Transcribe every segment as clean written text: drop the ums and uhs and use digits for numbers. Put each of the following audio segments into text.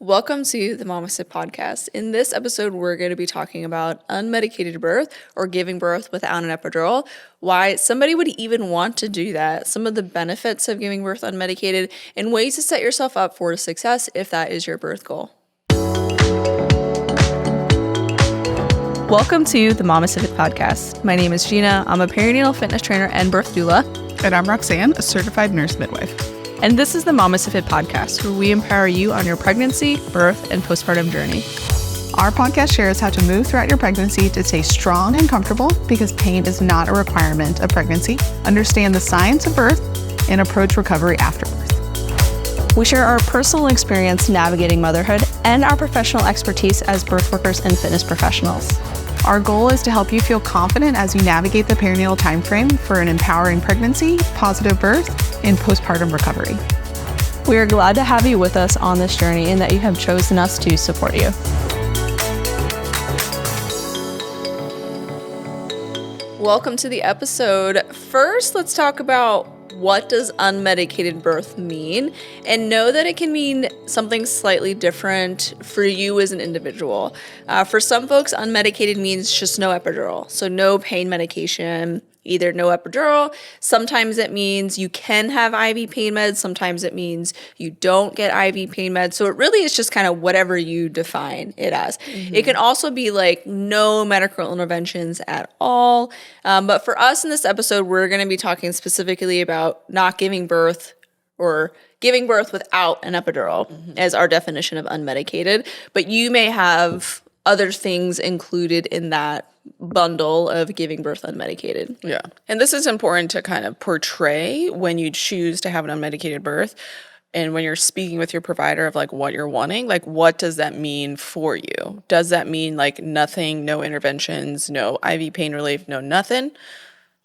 Welcome to the Mama Sip podcast. In this episode, we're going to be talking about unmedicated birth or giving birth without an epidural, why somebody would even want to do that, some of the benefits of giving birth unmedicated, and ways to set yourself up for success if that is your birth goal. Welcome to the Mama Sip podcast. My name is Gina. I'm a perinatal fitness trainer and birth doula. And I'm Roxanne, a certified nurse midwife. And this is the Mama Sip podcast, where we empower you on your pregnancy, birth, and postpartum journey. Our podcast shares how to move throughout your pregnancy to stay strong and comfortable because pain is not a requirement of pregnancy. Understand the science of birth and approach recovery after birth. We share our personal experience navigating motherhood and our professional expertise as birth workers and fitness professionals. Our goal is to help you feel confident as you navigate the perinatal timeframe for an empowering pregnancy, positive birth, and postpartum recovery. We are glad to have you with us on this journey and that you have chosen us to support you. Welcome to the episode. First, let's talk about what does unmedicated birth mean, and know that it can mean something slightly different for you as an individual. For some folks, unmedicated means just no epidural, so no pain medication, either no epidural. Sometimes it means you can have IV pain meds. Sometimes it means you don't get IV pain meds. So it really is just kind of whatever you define it as. Mm-hmm. It can also be like no medical interventions at all. But for us in this episode, we're going to be talking specifically about not giving birth or giving birth without an epidural as our definition of unmedicated. But you may have other things included in that bundle of giving birth unmedicated. Yeah. And this is important to kind of portray when you choose to have an unmedicated birth and when you're speaking with your provider of like what you're wanting, like what does that mean for you? Does that mean like nothing, no interventions, no IV pain relief, no nothing?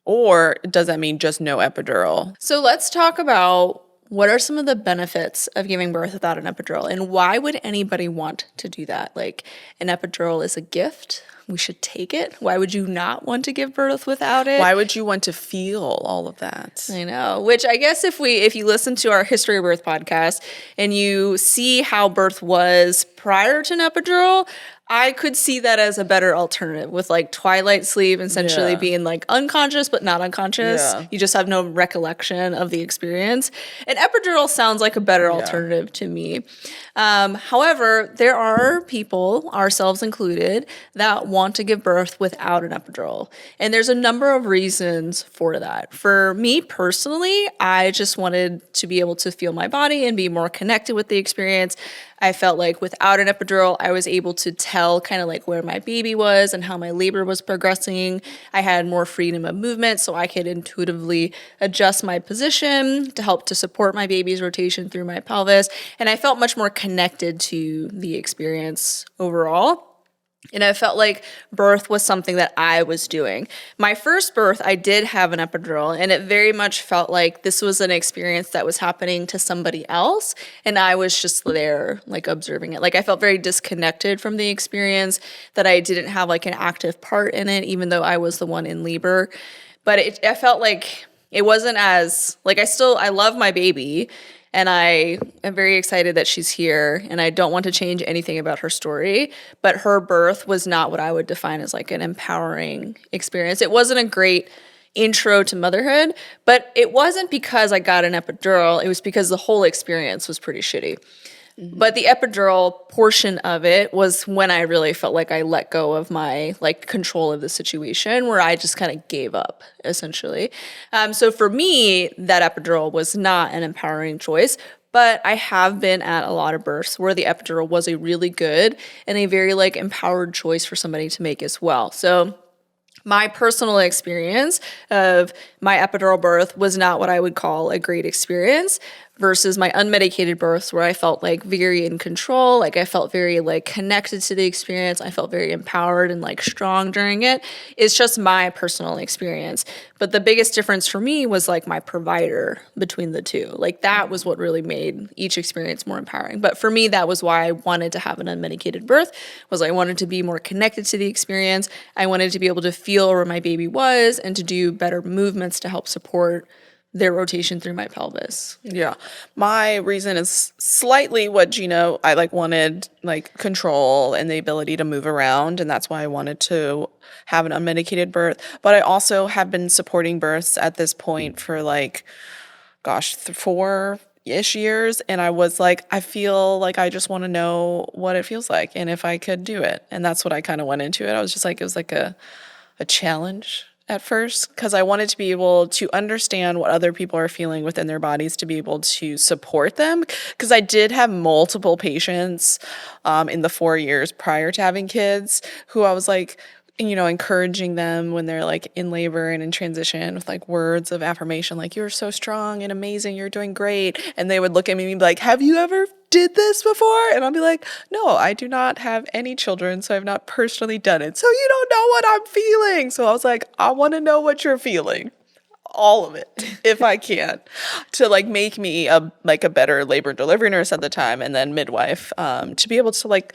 Or does that mean just no epidural? So let's talk about what are some of the benefits of giving birth without an epidural, and why would anybody want to do that? Like, an epidural is a gift. We should take it. Why would you not want to give birth without it? Why would you want to feel all of that? I know, which I guess if you listen to our History of Birth podcast and you see how birth was prior to an epidural, I could see that as a better alternative with like twilight sleep essentially being like unconscious but not unconscious. Yeah. You just have no recollection of the experience. An epidural sounds like a better alternative to me. However, there are people, ourselves included, that want to give birth without an epidural. And there's a number of reasons for that. For me personally, I just wanted to be able to feel my body and be more connected with the experience. I felt like without an epidural, I was able to tell kind of like where my baby was and how my labor was progressing. I had more freedom of movement, so I could intuitively adjust my position to help to support my baby's rotation through my pelvis. And I felt much more connected to the experience overall. And I felt like birth was something that I was doing. My first birth, I did have an epidural, and it very much felt like this was an experience that was happening to somebody else, and I was just there, like, observing it. Like, I felt very disconnected from the experience, that I didn't have, like, an active part in it, even though I was the one in labor. But I felt like it wasn't as, like, I love my baby, and I am very excited that she's here, and I don't want to change anything about her story, but her birth was not what I would define as like an empowering experience. It wasn't a great intro to motherhood, but it wasn't because I got an epidural. It was because the whole experience was pretty shitty. Mm-hmm. But the epidural portion of it was when I really felt like I let go of my like control of the situation, where I just kind of gave up, essentially. So for me, that epidural was not an empowering choice, but I have been at a lot of births where the epidural was a really good and a very like empowered choice for somebody to make as well. So my personal experience of my epidural birth was not what I would call a great experience, versus my unmedicated births where I felt like very in control, like I felt very like connected to the experience. I felt very empowered and like strong during it. It's just my personal experience. But the biggest difference for me was like my provider between the two. Like that was what really made each experience more empowering. But for me, that was why I wanted to have an unmedicated birth, was I wanted to be more connected to the experience. I wanted to be able to feel where my baby was and to do better movements to help support their rotation through my pelvis. Yeah. My reason is slightly what Gina, I like wanted like control and the ability to move around. And that's why I wanted to have an unmedicated birth. But I also have been supporting births at this point for like, gosh, 4-ish years. And I was like, I feel like I just want to know what it feels like and if I could do it. And that's what I kind of went into it. I was just like, it was like a challenge at first, because I wanted to be able to understand what other people are feeling within their bodies to be able to support them. Because I did have multiple patients in the 4 years prior to having kids who I was like, encouraging them when they're like in labor and in transition with like words of affirmation, like, you're so strong and amazing, you're doing great. And they would look at me and be like, have you ever did this before? And I'll be like, no, I do not have any children, so I've not personally done it. So you don't know what I'm feeling. So I was like, I want to know what you're feeling. All of it, if I can, to like make me a better labor and delivery nurse at the time, and then midwife, to be able to like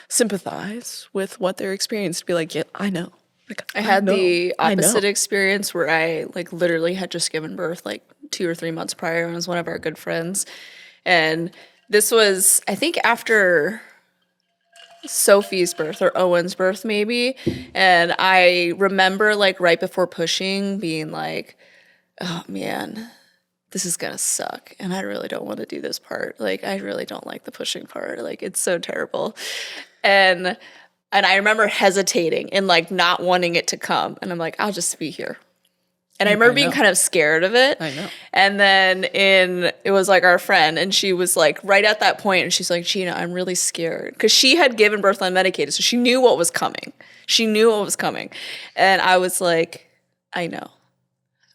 sympathize with what they're experiencing, to be like, yeah, I know. Like, I had the opposite experience where I like literally had just given birth like 2 or 3 months prior, and it was one of our good friends. And this was, I think, after Sophie's birth or Owen's birth maybe. And I remember like right before pushing being like, oh man, this is gonna suck. And I really don't want to do this part. Like, I really don't like the pushing part. Like, it's so terrible. And I remember hesitating and like not wanting it to come. And I'm like, I'll just be here. And I remember being kind of scared of it. I know. And then it was like our friend, and she was like right at that point, and she's like, Gina, I'm really scared. Because she had given birth unmedicated, so she knew what was coming. And I was like, I know.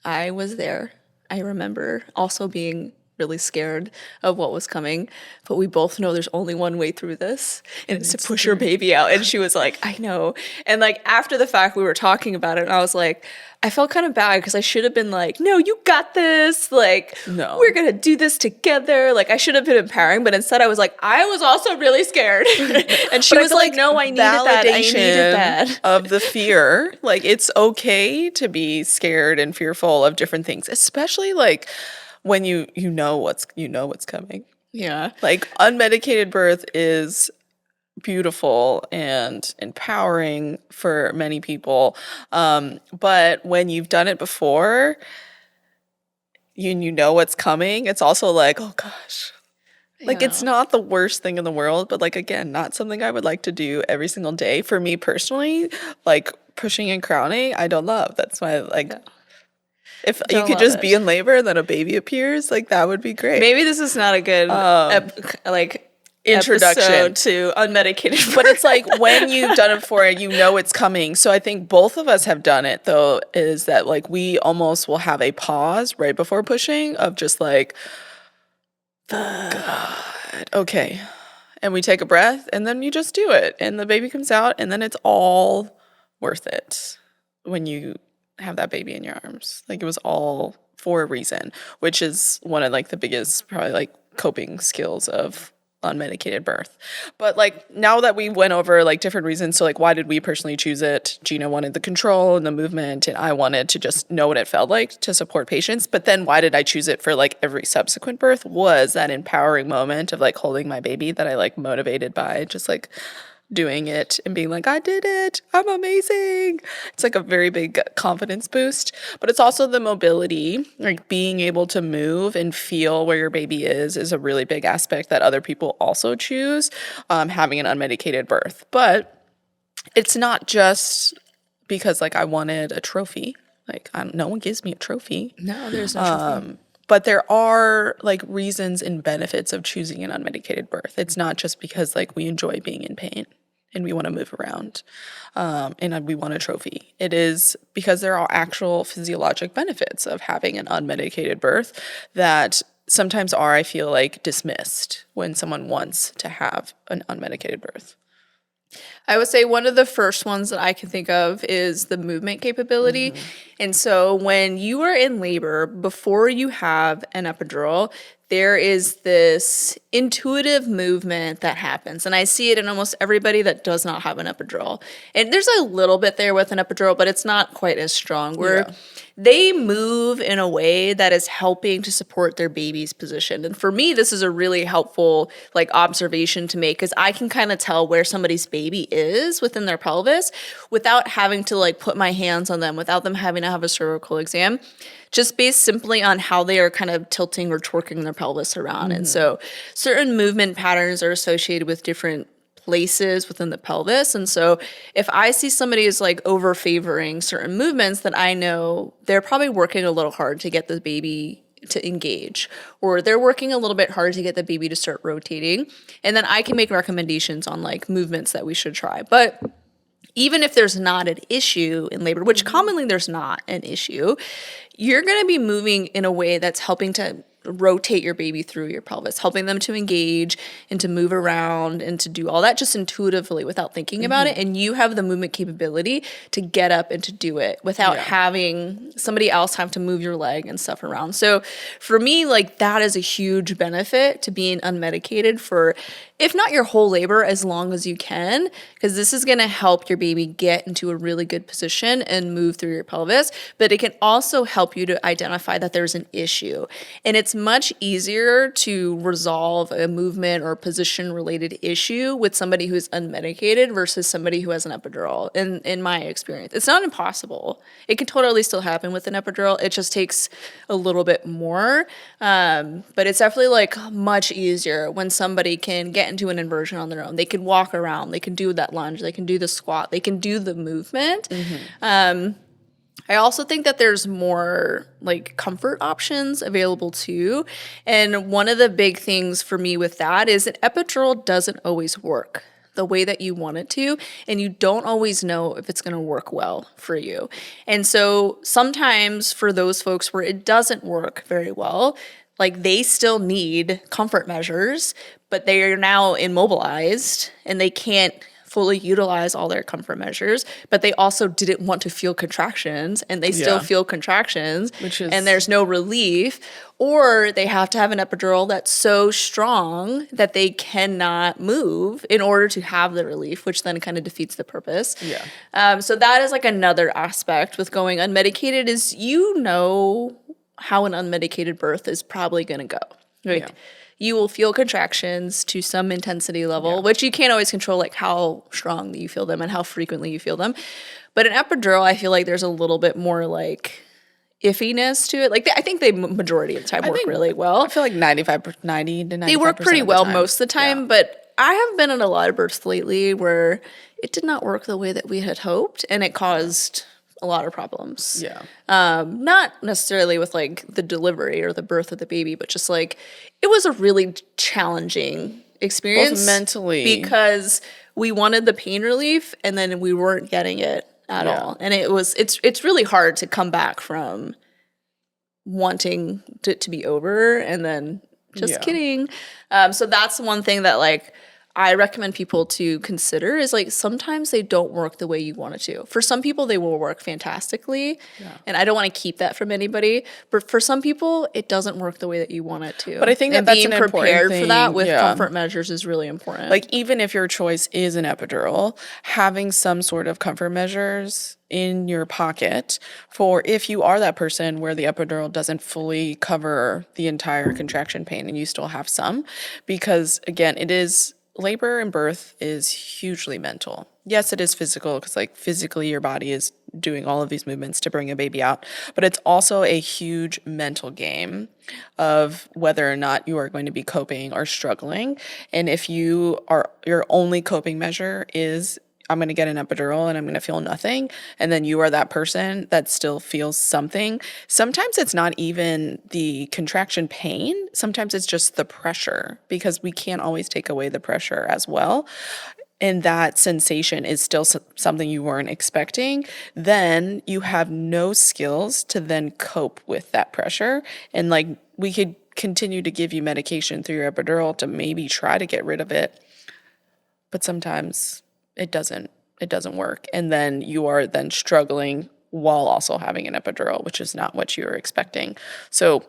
I was there. I remember also being really scared of what was coming, but we both know there's only one way through this, and it's to push your baby out. And she was like, I know. And like after the fact, we were talking about it, and I was like, I felt kind of bad because I should have been like, no, you got this. Like, no, we're going to do this together. Like, I should have been empowering, but instead I was like, I was also really scared. And she was like, no, I needed that. I needed that. Of the fear. Like, it's okay to be scared and fearful of different things, especially like when you know what's coming. Yeah. Like, unmedicated birth is beautiful and empowering for many people. But when you've done it before, you know what's coming, it's also like, oh gosh. Like, it's not the worst thing in the world, but like, again, not something I would like to do every single day. For me personally, like pushing and crowning, I don't love. That's why, like, if you could just be in labor and then a baby appears, like, that would be great. Maybe this is not a good introduction to unmedicated birth. But it's like when you've done it before, you know it's coming. So I think both of us have done it, though, is that like we almost will have a pause right before pushing of just like, God, okay. And we take a breath, and then you just do it, and the baby comes out, and then it's all worth it when you have that baby in your arms. Like, it was all for a reason, which is one of like the biggest probably like coping skills of unmedicated birth. But like, now that we went over like different reasons, so like, why did we personally choose it? Gina wanted the control and the movement, and I wanted to just know what it felt like to support patients. But then why did I choose it for like every subsequent birth? Was that empowering moment of like holding my baby that I like motivated by just like doing it and being like, I did it, I'm amazing. It's like a very big confidence boost. But it's also the mobility, like being able to move and feel where your baby is a really big aspect that other people also choose having an unmedicated birth. But it's not just because like I wanted a trophy. Like, no one gives me a trophy. No, there's no trophy. But there are like reasons and benefits of choosing an unmedicated birth. It's not just because like we enjoy being in pain and we want to move around and we want a trophy. It is because there are actual physiologic benefits of having an unmedicated birth that sometimes are, I feel like, dismissed when someone wants to have an unmedicated birth. I would say one of the first ones that I can think of is the movement capability. Mm-hmm. And so when you are in labor, before you have an epidural, there is this intuitive movement that happens. And I see it in almost everybody that does not have an epidural. And there's a little bit there with an epidural, but it's not quite as strong. Where they move in a way that is helping to support their baby's position. And for me, this is a really helpful like observation to make, because I can kind of tell where somebody's baby is within their pelvis without having to like put my hands on them, without them having to have a cervical exam, just based simply on how they are kind of tilting or twerking their pelvis around. And so certain movement patterns are associated with different places within the pelvis. And so if I see somebody is like over favoring certain movements, then I know they're probably working a little hard to get the baby to engage, or they're working a little bit hard to get the baby to start rotating. And then I can make recommendations on like movements that we should try. But even if there's not an issue in labor, which commonly there's not an issue, you're going to be moving in a way that's helping to rotate your baby through your pelvis, helping them to engage and to move around and to do all that just intuitively without thinking about it. And you have the movement capability to get up and to do it without having somebody else have to move your leg and stuff around. So for me, like that is a huge benefit to being unmedicated for, if not your whole labor, as long as you can, because this is going to help your baby get into a really good position and move through your pelvis. But it can also help you to identify that there's an issue. And it's much easier to resolve a movement or position related issue with somebody who's unmedicated versus somebody who has an epidural, in my experience. It's not impossible. It can totally still happen with an epidural. It just takes a little bit more. But it's definitely like much easier when somebody can get into an inversion on their own. They can walk around, they can do that lunge, they can do the squat, they can do the movement. I also think that there's more like comfort options available too. And one of the big things for me with that is an epidural doesn't always work the way that you want it to, and you don't always know if it's going to work well for you. And so sometimes for those folks where it doesn't work very well, like they still need comfort measures, but they are now immobilized and they can't fully utilize all their comfort measures, but they also didn't want to feel contractions and they still feel contractions, and there's no relief. Or they have to have an epidural that's so strong that they cannot move in order to have the relief, which then kind of defeats the purpose. So that is like another aspect with going unmedicated, is you know how an unmedicated birth is probably going to go. Like, you will feel contractions to some intensity level, which you can't always control, like how strong you feel them and how frequently you feel them. But an epidural, I feel like there's a little bit more like iffiness to it. Like I think they majority of the time work really well. I feel like 90 to 95%. They work pretty well most of the time, but I have been in a lot of births lately where it did not work the way that we had hoped, and it caused a lot of problems. Not necessarily with like the delivery or the birth of the baby, but just like it was a really challenging experience. Both mentally. Because we wanted the pain relief and then we weren't getting it at all. And it's really hard to come back from wanting it to be over and then just kidding. So that's one thing that like I recommend people to consider is like sometimes they don't work the way you want it to. For some people, they will work fantastically. And I don't want to keep that from anybody. But for some people, it doesn't work the way that you want it to. But I think and that's being an important prepared thing. for that with comfort measures is really important. Like even if your choice is an epidural, having some sort of comfort measures in your pocket for if you are that person where the epidural doesn't fully cover the entire contraction pain and you still have some. Because again, it is... labor and birth is hugely mental. Yes, it is physical because like physically your body is doing all of these movements to bring a baby out, but it's also a huge mental game of whether or not you are going to be coping or struggling. And if your only coping measure is I'm going to get an epidural and I'm going to feel nothing, and then you are that person that still feels something. Sometimes it's not even the contraction pain. Sometimes it's just the pressure, because we can't always take away the pressure as well. And that sensation is still something you weren't expecting. Then you have no skills to then cope with that pressure. And like we could continue to give you medication through your epidural to maybe try to get rid of it, but sometimes it doesn't work. And then you are then struggling while also having an epidural, which is not what you were expecting. So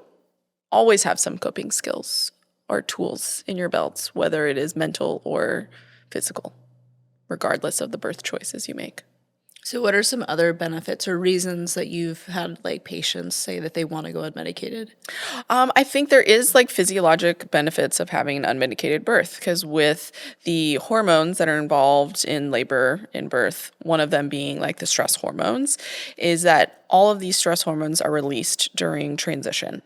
always have some coping skills or tools in your belts, whether it is mental or physical, regardless of the birth choices you make. So what are some other benefits or reasons that you've had like patients say that they want to go unmedicated? I think there is like physiologic benefits of having an unmedicated birth, because with the hormones that are involved in labor and birth, one of them being like the stress hormones, is that all of these stress hormones are released during transition.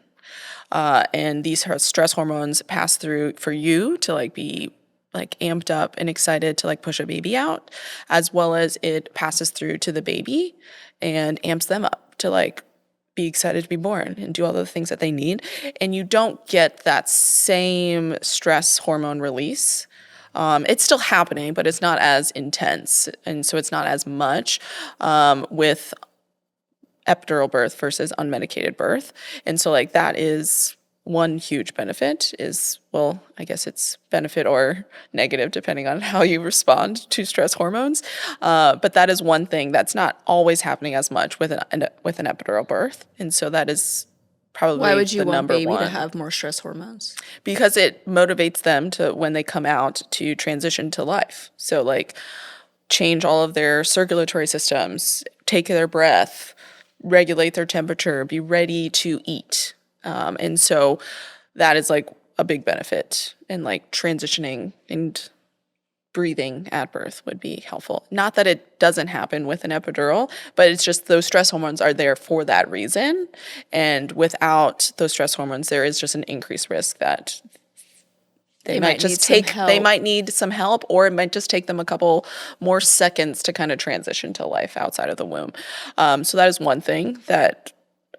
And these stress hormones pass through for you to like be like amped up and excited to like push a baby out, as well as it passes through to the baby and amps them up to like be excited to be born and do all the things that they need. And you don't get that same stress hormone release. It's still happening, but it's not as intense. And so it's not as much with epidural birth versus unmedicated birth. And so like that is one huge benefit is, well, I guess it's benefit or negative depending on how you respond to stress hormones. But that is one thing that's not always happening as much with an epidural birth. And so that is probably Why would you the want number baby one. to have more stress hormones? Because it motivates them to, when they come out, to transition to life. So like change all of their circulatory systems, take their breath, regulate their temperature, be ready to eat. And so that is like a big benefit, and like transitioning and breathing at birth would be helpful. Not that it doesn't happen with an epidural, but it's just those stress hormones are there for that reason. And without those stress hormones, there is just an increased risk that they might just they might need some help, or it might just take them a couple more seconds to kind of transition to life outside of the womb. So that is one thing that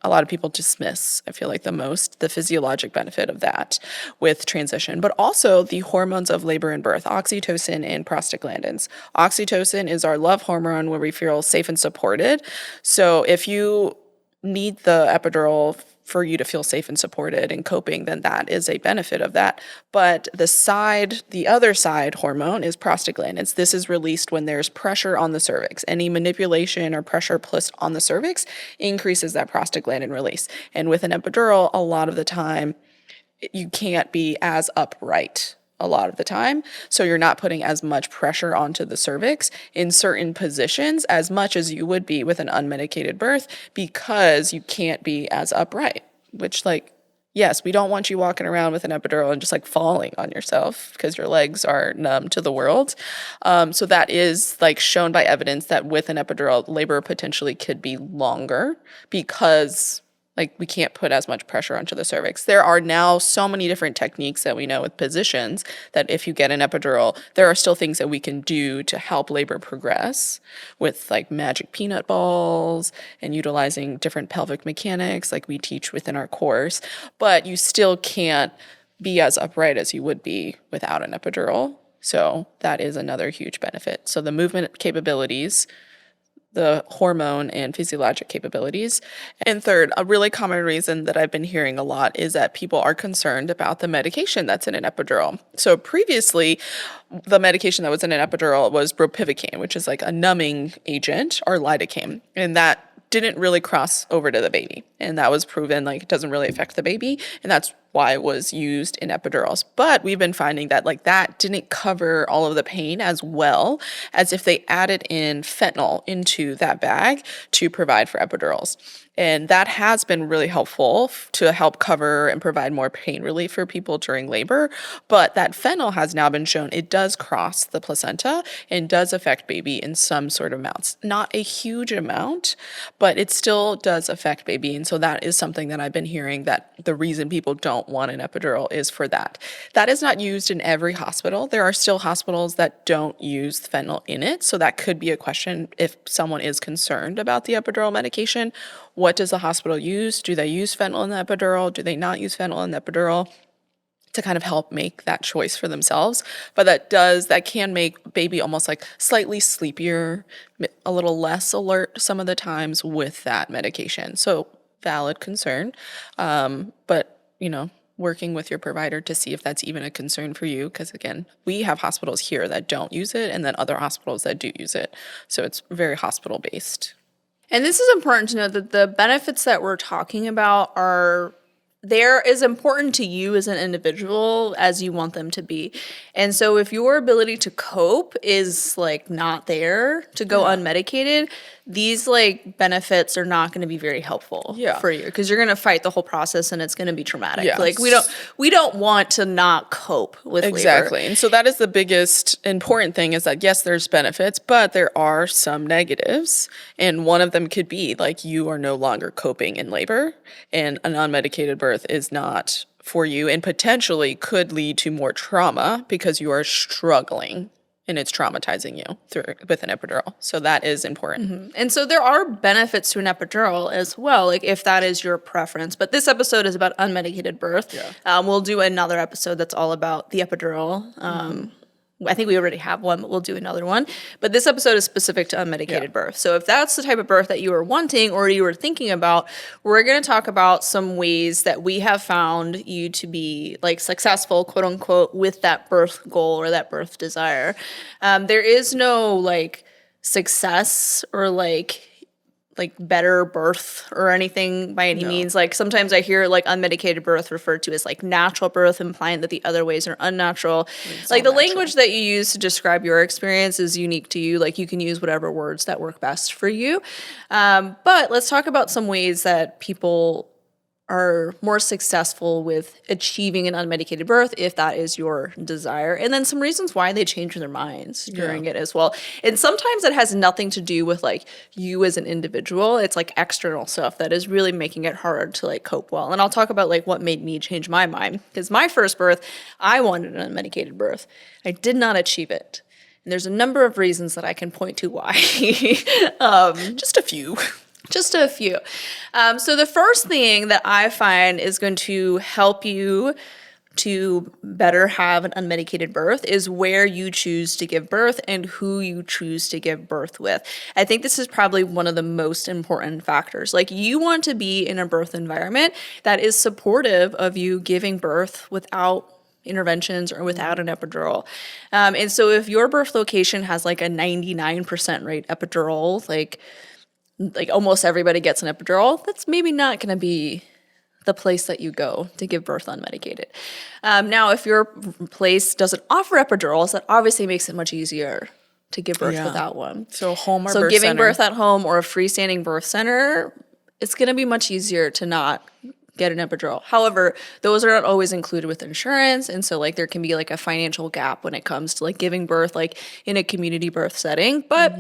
a lot of people dismiss, I feel like, the most, the physiologic benefit of that with transition, but also the hormones of labor and birth, oxytocin and prostaglandins. Oxytocin is our love hormone where we feel safe and supported. So if you need the epidural for you to feel safe and supported and coping, then that is a benefit of that. But the other side hormone is prostaglandins. This is released when there's pressure on the cervix. Any manipulation or pressure placed on the cervix increases that prostaglandin release. And with an epidural, a lot of the time, you can't be as upright a lot of the time. So you're not putting as much pressure onto the cervix in certain positions as much as you would be with an unmedicated birth, because you can't be as upright, which like, yes, we don't want you walking around with an epidural and just like falling on yourself because your legs are numb to the world. So that is like shown by evidence that with an epidural, labor potentially could be longer because like we can't put as much pressure onto the cervix. There are now so many different techniques that we know with positions that if you get an epidural, there are still things that we can do to help labor progress with like magic peanut balls and utilizing different pelvic mechanics like we teach within our course. But you still can't be as upright as you would be without an epidural. So that is another huge benefit. So the movement capabilities, the hormone and physiologic capabilities. And third, a really common reason that I've been hearing a lot is that people are concerned about the medication that's in an epidural. So previously, the medication that was in an epidural was bupivacaine, which is like a numbing agent, or lidocaine. And that didn't really cross over to the baby. And that was proven like it doesn't really affect the baby. And that's why it was used in epidurals. But we've been finding that like that didn't cover all of the pain as well as if they added in fentanyl into that bag to provide for epidurals. And that has been really helpful to help cover and provide more pain relief for people during labor. But that fentanyl has now been shown it does cross the placenta and does affect baby in some sort of amounts. Not a huge amount, but it still does affect baby. And so that is something that I've been hearing, that the reason people don't want an epidural is for that. That is not used in every hospital. There are still hospitals that don't use fentanyl in it. So that could be a question if someone is concerned about the epidural medication. What does the hospital use? Do they use fentanyl in the epidural? Do they not use fentanyl in the epidural? To kind of help make that choice for themselves. But that can make baby almost like slightly sleepier, a little less alert some of the times with that medication. So valid concern. But, working with your provider to see if that's even a concern for you. Because again, we have hospitals here that don't use it and then other hospitals that do use it. So it's very hospital based. And this is important to note that the benefits that we're talking about are they're as important to you as an individual as you want them to be. And so if your ability to cope is like not there to go unmedicated, these like benefits are not going to be very helpful for you, because you're going to fight the whole process and it's going to be traumatic. Yes. Like we don't want to not cope with Exactly. labor. And so that is the biggest important thing, is that yes, there's benefits, but there are some negatives. And one of them could be like you are no longer coping in labor, and an unmedicated birth is not for you, and potentially could lead to more trauma because you are struggling and it's traumatizing you with an epidural. So that is important. And so there are benefits to an epidural as well, like if that is your preference. But this episode is about unmedicated birth. We'll do another episode that's all about the epidural. I think we already have one, but we'll do another one. But this episode is specific to unmedicated birth. So if that's the type of birth that you are wanting or you were thinking about, we're going to talk about some ways that we have found you to be like successful, quote unquote, with that birth goal or that birth desire. There is no like success or like better birth or anything by any means. Like sometimes I hear like unmedicated birth referred to as like natural birth, implying that the other ways are unnatural. Like the language that you use to describe your experience is unique to you. Like you can use whatever words that work best for you. But let's talk about some ways that people are more successful with achieving an unmedicated birth if that is your desire, and then some reasons why they change their minds during it as well. And sometimes it has nothing to do with like you as an individual. It's like external stuff that is really making it hard to like cope well. And I'll talk about like what made me change my mind, because my first birth, I wanted an unmedicated birth. I did not achieve it. And there's a number of reasons that I can point to why. Just a few. Just a few. So the first thing that I find is going to help you to better have an unmedicated birth is where you choose to give birth and who you choose to give birth with. I think this is probably one of the most important factors. Like you want to be in a birth environment that is supportive of you giving birth without interventions or without an epidural. And so if your birth location has like a 99% rate epidural, like almost everybody gets an epidural, that's maybe not going to be the place that you go to give birth unmedicated. Now, if your place doesn't offer epidurals, that obviously makes it much easier to give birth without one. So home or so birth giving center. birth at home or a freestanding birth center, it's going to be much easier to not get an epidural. However, those are not always included with insurance, and so like there can be like a financial gap when it comes to like giving birth like in a community birth setting, but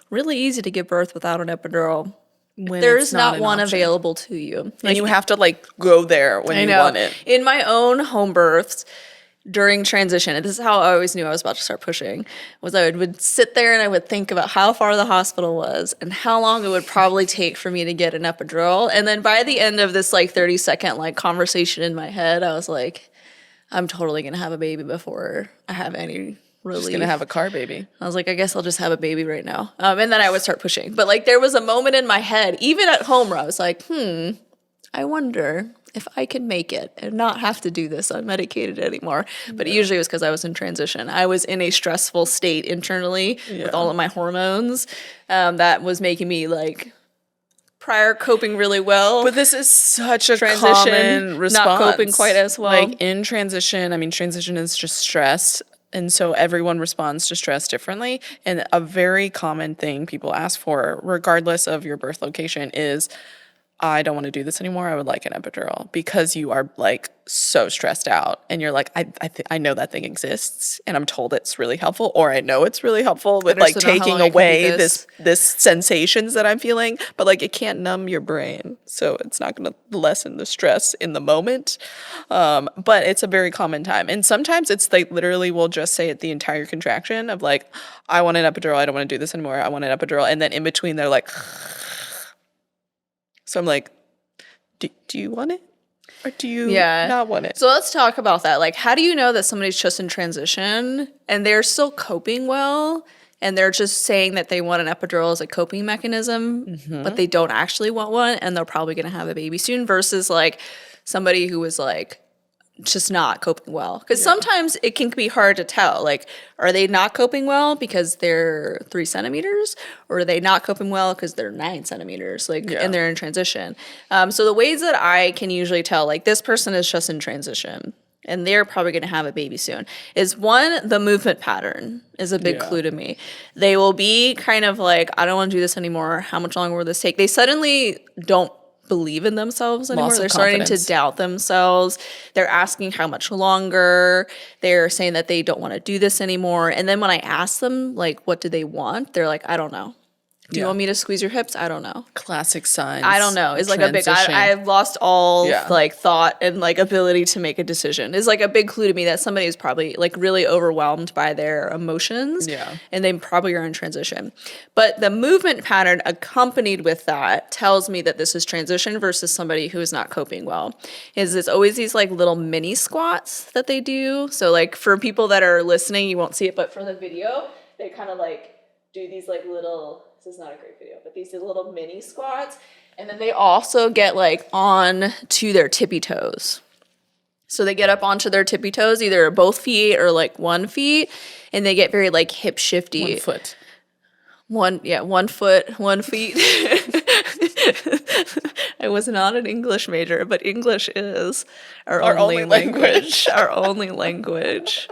really easy to give birth without an epidural. When There's it's not an one option. available to you. And you have to like go there when you want it. In my own home births, during transition, and this is how I always knew I was about to start pushing, was I would sit there and I would think about how far the hospital was and how long it would probably take for me to get an epidural. And then by the end of this like 30-second like conversation in my head, I was like, I'm totally gonna have a baby before I have any relief. Just gonna have a car baby. I was like, I guess I'll just have a baby right now. And then I would start pushing. But like there was a moment in my head, even at home, where I was like, I wonder if I can make it and not have to do this unmedicated anymore. But usually it was because I was in transition. I was in a stressful state internally with all of my hormones that was making me like prior coping really well. But this is such a Transition, common response. not coping quite as well. Like in transition, I mean, transition is just stress. And so everyone responds to stress differently. And a very common thing people ask for, regardless of your birth location, is, I don't want to do this anymore. I would like an epidural, because you are like so stressed out and you're like, I know that thing exists and I'm told it's really helpful, or I know it's really helpful with like taking away this sensations that I'm feeling, but like it can't numb your brain. So it's not going to lessen the stress in the moment. But it's a very common time. And sometimes it's like literally we'll just say it the entire contraction of like, I want an epidural. I don't want to do this anymore. I want an epidural. And then in between they're like, so I'm like, do you want it? Or do you not want it? So let's talk about that. Like, how do you know that somebody's just in transition and they're still coping well and they're just saying that they want an epidural as a coping mechanism, but they don't actually want one and they're probably going to have a baby soon, versus like somebody who was like just not coping well. Because sometimes it can be hard to tell. Like, are they not coping well because they're 3 centimeters? Or are they not coping well because they're 9 centimeters? Like, and they're in transition. So the ways that I can usually tell, like, this person is just in transition and they're probably going to have a baby soon, is one, the movement pattern is a big clue to me. They will be kind of like, I don't want to do this anymore. How much longer will this take? They suddenly don't believe in themselves anymore. They're starting to doubt themselves. They're asking how much longer. They're saying that they don't want to do this anymore. And then when I ask them, like, what do they want? They're like, I don't know. Do you want me to squeeze your hips? I don't know. Classic signs. I don't know. It's like a big, I've lost all like thought and like ability to make a decision. It's like a big clue to me that somebody is probably like really overwhelmed by their emotions. Yeah. And they probably are in transition. But the movement pattern accompanied with that tells me that this is transition versus somebody who is not coping well. It's always these like little mini squats that they do. So like for people that are listening, you won't see it, but for the video, they kind of like do these like little, this is not a great video, but these little mini squats. And then they also get like on to their tippy toes. So they get up onto their tippy toes, either both feet or like 1 foot, and they get very like hip shifty. 1 foot. 1 foot, 1 feet. I was not an English major, but English is our only language. Our only language.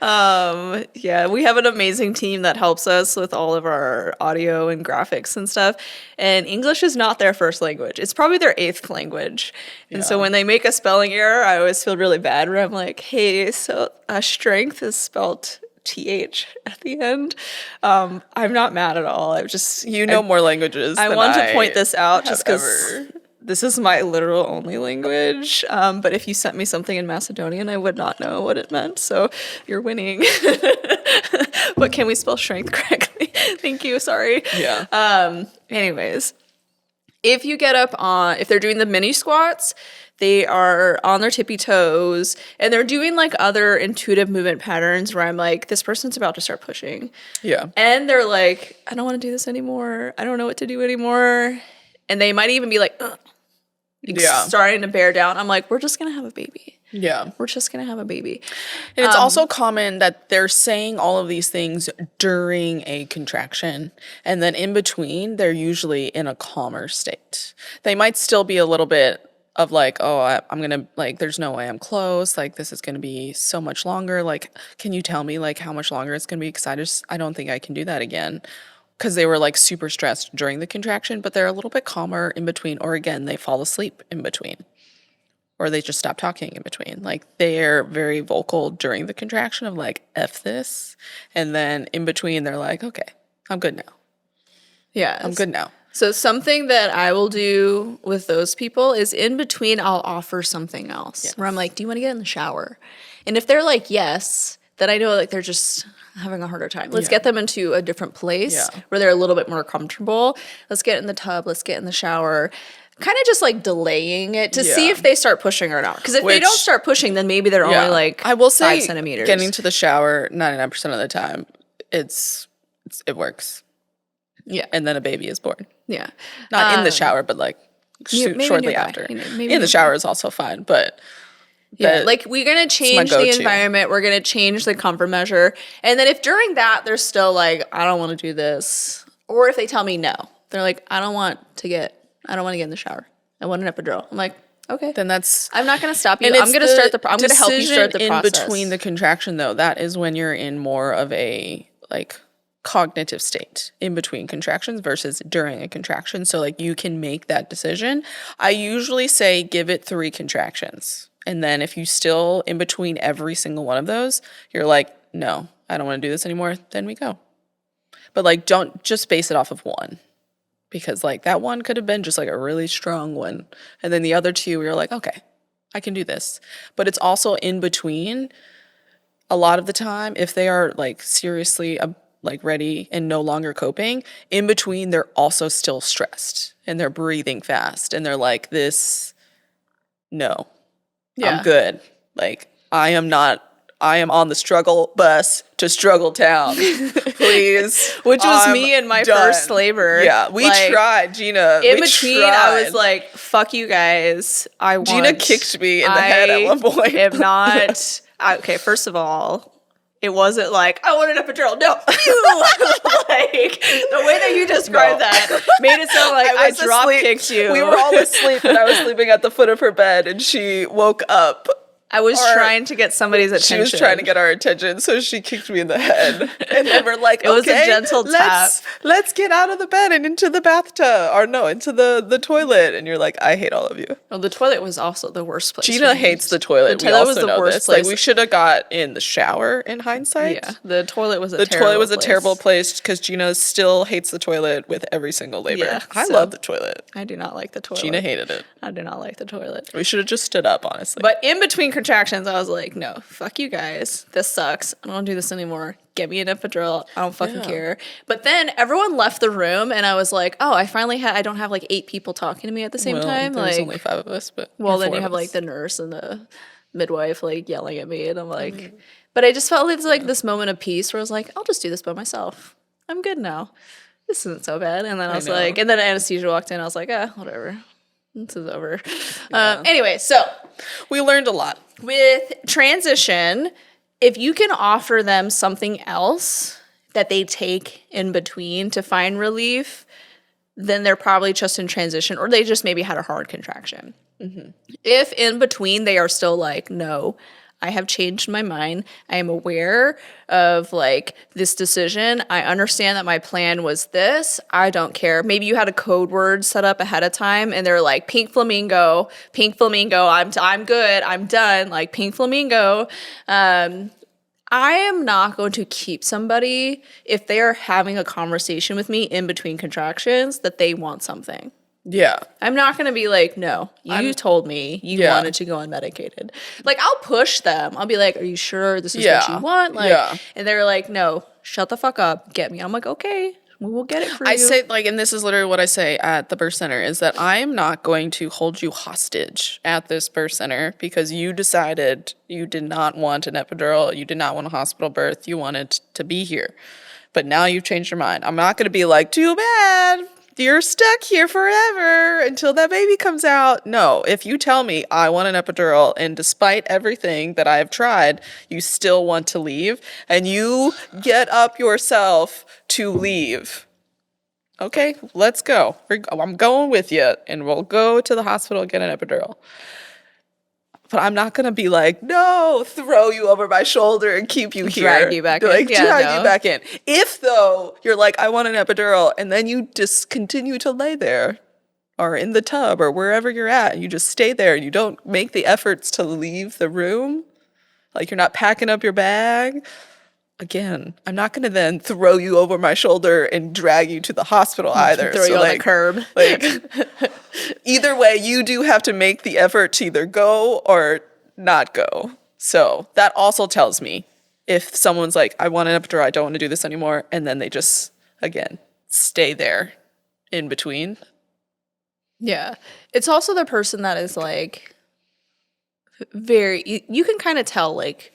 Yeah, we have an amazing team that helps us with all of our audio and graphics and stuff. And English is not their first language. It's probably their 8th language. And so when they make a spelling error, I always feel really bad where I'm like, hey, so strength is spelled TH at the end. I'm not mad at all. I've just more languages. I want to point this out just because this is my literal only language. But if you sent me something in Macedonian, I would not know what it meant. So you're winning. But can we spell strength correctly? Thank you. Sorry. Yeah. Anyways, if you get up on, if they're doing the mini squats, they are on their tippy toes and they're doing like other intuitive movement patterns where I'm like, this person's about to start pushing. Yeah. And they're like, I don't want to do this anymore. I don't know what to do anymore. And they might even be like, starting to bear down. I'm like, we're just going to have a baby. Yeah. We're just going to have a baby. And it's also common that they're saying all of these things during a contraction. And then in between, they're usually in a calmer state. They might still be a little bit of like, oh, I'm going to, like, there's no way I'm close. Like, this is going to be so much longer. Like, can you tell me, like, how much longer it's going to be? Because I don't think I can do that again. Because they were, like, super stressed during the contraction, but they're a little bit calmer in between. Or, again, they fall asleep in between. Or they just stop talking in between. Like, they're very vocal during the contraction of, like, F this. And then in between, they're like, okay, I'm good now. Yeah. I'm good now. So something that I will do with those people is in between, I'll offer something else where I'm like, do you want to get in the shower? And if they're like, yes, then I know like they're just having a harder time. Let's get them into a different place where they're a little bit more comfortable. Let's get in the tub. Let's get in the shower. Kind of just like delaying it to see if they start pushing or not. Because if they don't start pushing, then maybe they're only like I will say 5 centimeters. Getting to the shower 99% of the time, it works. Yeah. And then a baby is born. Yeah. Not in the shower, but like shortly after. In the shower is also fine, but like we're going to change the environment. We're going to change the comfort measure. And then if during that they're still like, I don't want to do this. Or if they tell me no, they're like, I don't want to get in the shower. I want an epidural. I'm like, okay. Then I'm not going to stop you. I'm going to I'm going to help you start the process. In between the contraction though, that is when you're in more of a like cognitive state in between contractions versus during a contraction. So like you can make that decision. I usually say give it 3 contractions. And then if you still in between every single one of those, you're like, no, I don't want to do this anymore, then we go. But like don't just base it off of one. Because like that one could have been just like a really strong one. And then the other 2, you're like, okay, I can do this. But it's also in between a lot of the time if they are like seriously like ready and no longer coping, in between they're also still stressed and they're breathing fast and they're like I'm good. Like I am not I am on the struggle bus to struggle town. Please. Which was I'm me in my done. first labor. Yeah, we Like, tried, Gina. In we between, tried. I was like, fuck you guys. Gina kicked me in the head at one point. I am not. Okay, first of all, it wasn't like, I want an epidural. No, like, the way that you described that made it sound like I drop kicked you. We were all asleep, and I was sleeping at the foot of her bed, and she woke up. I was trying to get somebody's attention. She was trying to get our attention, so she kicked me in the head. And then we're like, it was a gentle tap. Let's get out of the bed and into the bathtub. Or no, into the toilet. And you're like, I hate all of you. Well, the toilet was also the worst place. Gina hates the toilet. The toilet was the worst place. Like, we should have got in the shower in hindsight. Yeah, the toilet was a terrible place because Gina still hates the toilet with every single labor. Yeah, I love the toilet. I do not like the toilet. Gina hated it. I do not like the toilet. We should have just stood up, honestly. But in between contractions, I was like, no, fuck you guys. This sucks. I don't want to do this anymore. Get me an epidural. I don't fucking care. But then everyone left the room, and I was like, oh, I don't have like 8 people talking to me at the same time. There's like, only 5 of us, but then you have like the nurse and the midwife like yelling at me, and I'm like, but I just felt like it was like this moment of peace where I was like, I'll just do this by myself. I'm good now. This isn't so bad. And then I was like, and then anesthesia walked in. I was like, whatever. This is over. Anyway, so we learned a lot. With transition, if you can offer them something else that they take in between to find relief, then they're probably just in transition, or they just maybe had a hard contraction. Mm-hmm. If in between they are still like, no, I have changed my mind. I am aware of like this decision. I understand that my plan was this. I don't care. Maybe you had a code word set up ahead of time and they're like pink flamingo, I'm good. I'm done. Like pink flamingo. I am not going to keep somebody if they are having a conversation with me in between contractions that they want something. Yeah. I'm not going to be like, no, you told me you wanted to go unmedicated. Like, I'll push them. I'll be like, are you sure this is what you want? Like, and they're like, no, shut the fuck up. Get me. I'm like, okay, we will get it for you. I say, like, and this is literally what I say at the birth center, is that I am not going to hold you hostage at this birth center because you decided you did not want an epidural. You did not want a hospital birth. You wanted to be here. But now you've changed your mind. I'm not going to be like, too bad. You're stuck here forever until that baby comes out. No, if you tell me I want an epidural and despite everything that I've tried, you still want to leave and you get up yourself to leave. Okay, let's go. I'm going with you and we'll go to the hospital and get an epidural. But I'm not going to be like, no, throw you over my shoulder and keep you here. Drag you back in. Drag you back in. If, though, you're like, I want an epidural, and then you just continue to lay there or in the tub or wherever you're at, and you just stay there and you don't make the efforts to leave the room, like you're not packing up your bag, again, I'm not going to then throw you over my shoulder and drag you to the hospital either. Throw you on the curb. Like, either way, you do have to make the effort to either go or not go. So that also tells me if someone's like, I want an epidural, I don't want to do this anymore, and then they just, again, stay there in between. Yeah. It's also the person that is like you can kind of tell like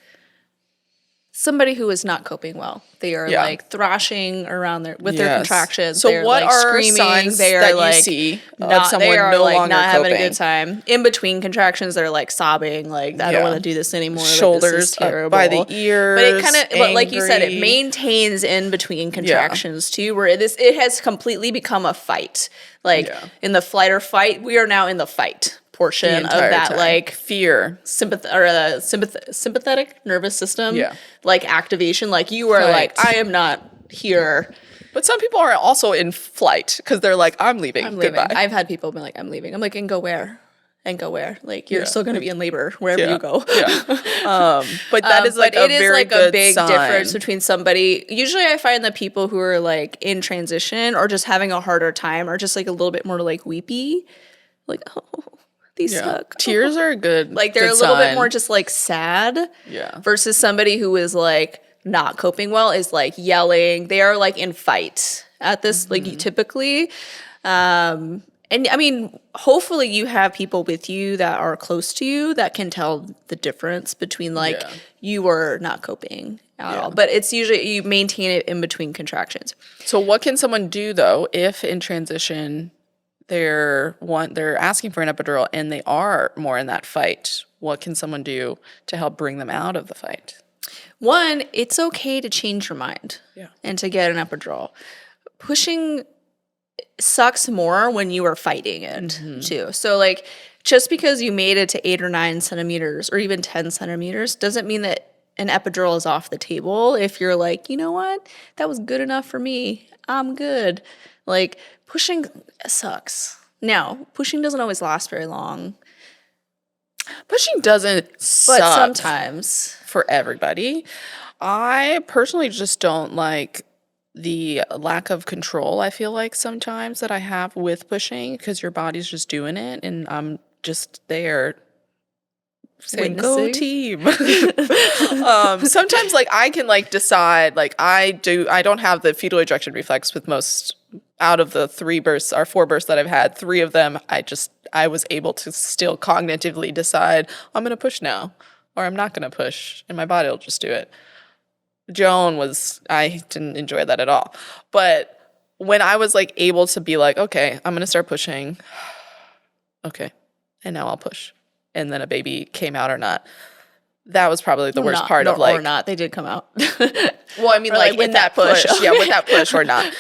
somebody who is not coping well. They are like thrashing around their contractions. So they're what like are screaming. signs they are that like you see not, of someone they are no like longer not having a coping? good time. In between contractions, they're like sobbing, like I don't want to do this anymore. Shoulders like, this is terrible. up by the ears. But it kind of, but like you said, it angry. maintains in between contractions too, where it has completely become a fight. Like in the flight or fight, we are now in the fight portion of that time. like fear, sympathetic nervous system, like activation. Like you are like, I am not here. But some people are also in flight because they're like, I'm leaving. Goodbye. I've had people be like, I'm leaving. I'm like, and go where? And go where? Like you're still going to be in labor wherever you go. But that is like but a it very is like good a big sign. difference between somebody. Usually I find that people who are like in transition or just having a harder time are just like a little bit more like weepy. Like, oh, these suck. Tears are good. Like they're good a little sign. bit more just like sad. Yeah. Versus somebody who is like not coping well is like yelling. They are like in fight at this like typically. And I mean, hopefully you have people with you that are close to you that can tell the difference between like you are not coping at all. But it's usually you maintain it in between contractions. So what can someone do though if in transition they're asking for an epidural and they are more in that fight? What can someone do to help bring them out of the fight? One, it's okay to change your mind and to get an epidural. Pushing sucks more when you are fighting it too. So like just because you made it to 8 or 9 centimeters or even 10 centimeters doesn't mean that an epidural is off the table. If you're like, you know what, that was good enough for me, I'm good. Like pushing sucks. Now, pushing doesn't always last very long. Pushing doesn't suck. But sometimes. For everybody. I personally just don't like the lack of control I feel like sometimes that I have with pushing because your body's just doing it and I'm just there saying go team. Sometimes like I can like decide like I don't have the fetal ejection reflex with most out of the 3 births or 4 births that I've had. 3 of them I was able to still cognitively decide I'm gonna push now or I'm not gonna push and my body will just do it. I didn't enjoy that at all. But when I was like able to be like, okay, I'm going to start pushing. Okay. And now I'll push. And then a baby came out or not. That was probably the worst part of like. Or not. They did come out. Well, I mean like with that push. Yeah, with that push or not.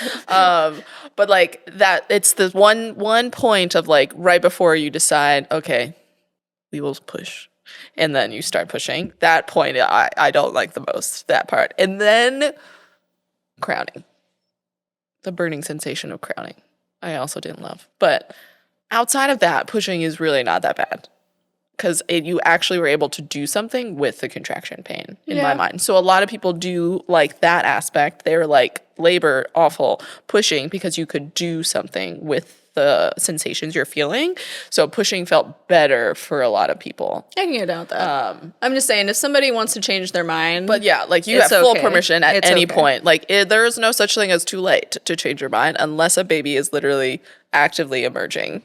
But like that, it's the one point of like right before you decide, okay, we will push. And then you start pushing. That point I don't like the most, that part. And then crowning. The burning sensation of crowning. I also didn't love. But outside of that, pushing is really not that bad. Because you actually were able to do something with the contraction pain, in my mind. So a lot of people do like that aspect. They're like, labor, awful, pushing, because you could do something with the sensations you're feeling. So pushing felt better for a lot of people. I can get down with that. I'm just saying, if somebody wants to change their mind. But yeah, like you have full permission at any point. Like there is no such thing as too late to change your mind unless a baby is literally actively emerging.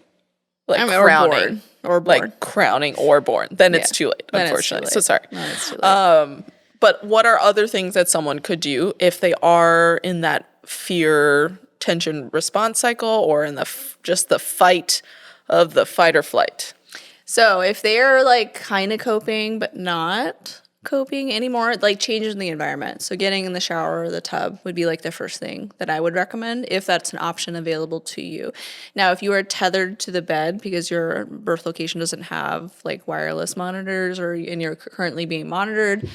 Like crowning. Or born. Like crowning or born. Then it's too late, unfortunately. So sorry. No, it's too late. But what are other things that someone could do if they are in that fear tension response cycle or in just the fight of the fight or flight? So if they're like kind of coping but not coping anymore, like changing the environment. So getting in the shower or the tub would be like the first thing that I would recommend if that's an option available to you. Now, if you are tethered to the bed because your birth location doesn't have like wireless monitors and you're currently being monitored,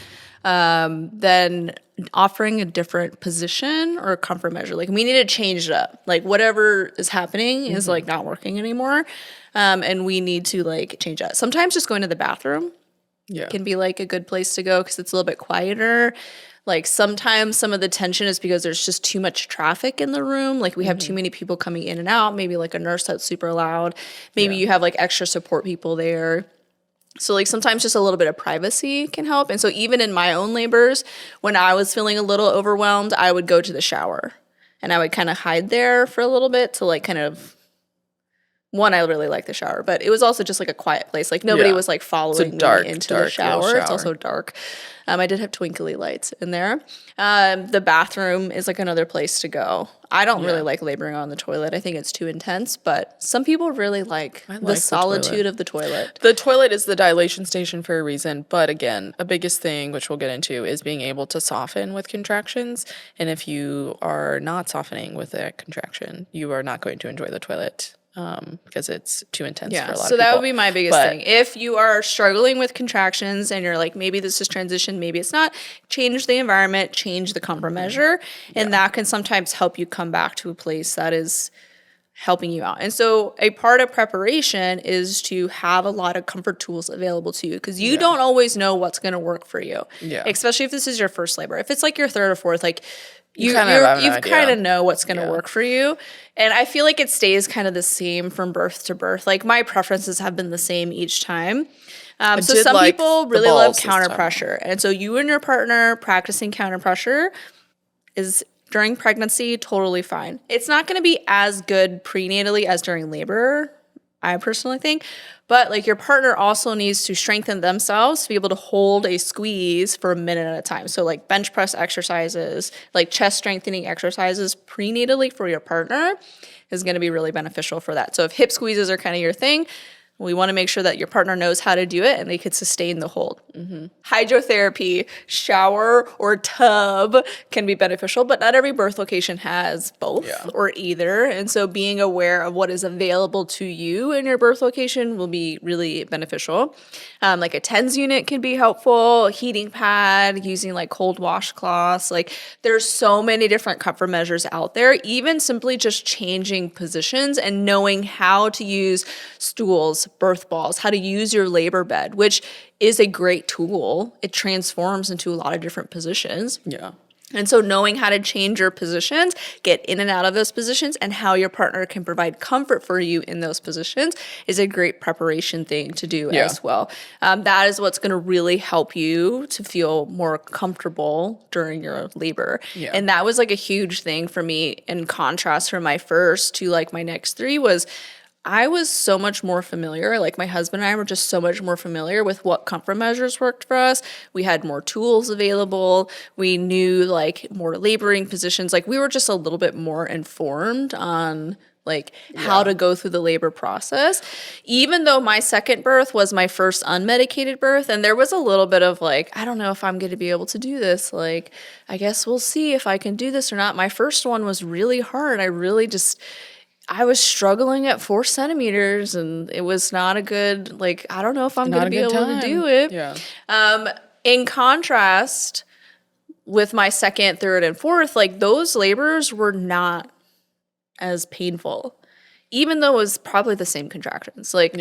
then offering a different position or a comfort measure. Like we need to change it up. Like whatever is happening is like not working anymore. And we need to like change that. Sometimes just going to the bathroom can be like a good place to go because it's a little bit quieter. Like sometimes some of the tension is because there's just too much traffic in the room. Like we have too many people coming in and out. Maybe like a nurse that's super loud. Maybe you have like extra support people there. So like sometimes just a little bit of privacy can help. And so even in my own labors, when I was feeling a little overwhelmed, I would go to the shower and I would kind of hide there for a little bit to like kind of, one, I really like the shower, but it was also just like a quiet place. Like nobody was like following me into the shower. It's also dark. I did have twinkly lights in there. The bathroom is like another place to go. I don't really like laboring on the toilet. I think it's too intense, but some people really like the solitude of the toilet. The toilet is the dilation station for a reason, but again, a biggest thing, which we'll get into, is being able to soften with contractions. And if you are not softening with a contraction, you are not going to enjoy the toilet. Because it's too intense for a lot of people. So that would be my biggest thing. If you are struggling with contractions and you're like, maybe this is transition, maybe it's not, change the environment, change the comfort measure, and that can sometimes help you come back to a place that is helping you out. And so a part of preparation is to have a lot of comfort tools available to you because you don't always know what's going to work for you, especially if this is your first labor. If it's like your third or fourth, like you kind of know what's going to work for you. And I feel like it stays kind of the same from birth to birth. Like my preferences have been the same each time. So some people really love counter pressure. And so you and your partner practicing counter pressure is during pregnancy, totally fine. It's not going to be as good prenatally as during labor, I personally think. But like your partner also needs to strengthen themselves to be able to hold a squeeze for a minute at a time. So like bench press exercises, like chest strengthening exercises prenatally for your partner is going to be really beneficial for that. So if hip squeezes are kind of your thing, we want to make sure that your partner knows how to do it and they could sustain the hold. Hydrotherapy, shower, or tub can be beneficial, but not every birth location has both or either. And so being aware of what is available to you in your birth location will be really beneficial. Like a TENS unit can be helpful, a heating pad, using like cold washcloths. Like there's so many different comfort measures out there, even simply just changing positions and knowing how to use stools, birth balls, how to use your labor bed, which is a great tool. It transforms into a lot of different positions. Yeah. And so knowing how to change your positions, get in and out of those positions, and how your partner can provide comfort for you in those positions is a great preparation thing to do as well. That is what's going to really help you to feel more comfortable during your labor. Yeah. And that was like a huge thing for me in contrast from my first to like my next three was I was so much more familiar, like my husband and I were just so much more familiar with what comfort measures worked for us. We had more tools available. We knew like more laboring positions. Like we were just a little bit more informed on like how to go through the labor process. Even though my second birth was my first unmedicated birth, and there was a little bit of like, I don't know if I'm going to be able to do this. Like, I guess we'll see if I can do this or not. My first one was really hard. I was struggling at 4 centimeters and it was not a good, like, I don't know if I'm going to be able to do it. Yeah. In contrast with my second, third, and fourth, like those labors were not as painful, even though it was probably the same contractions. Like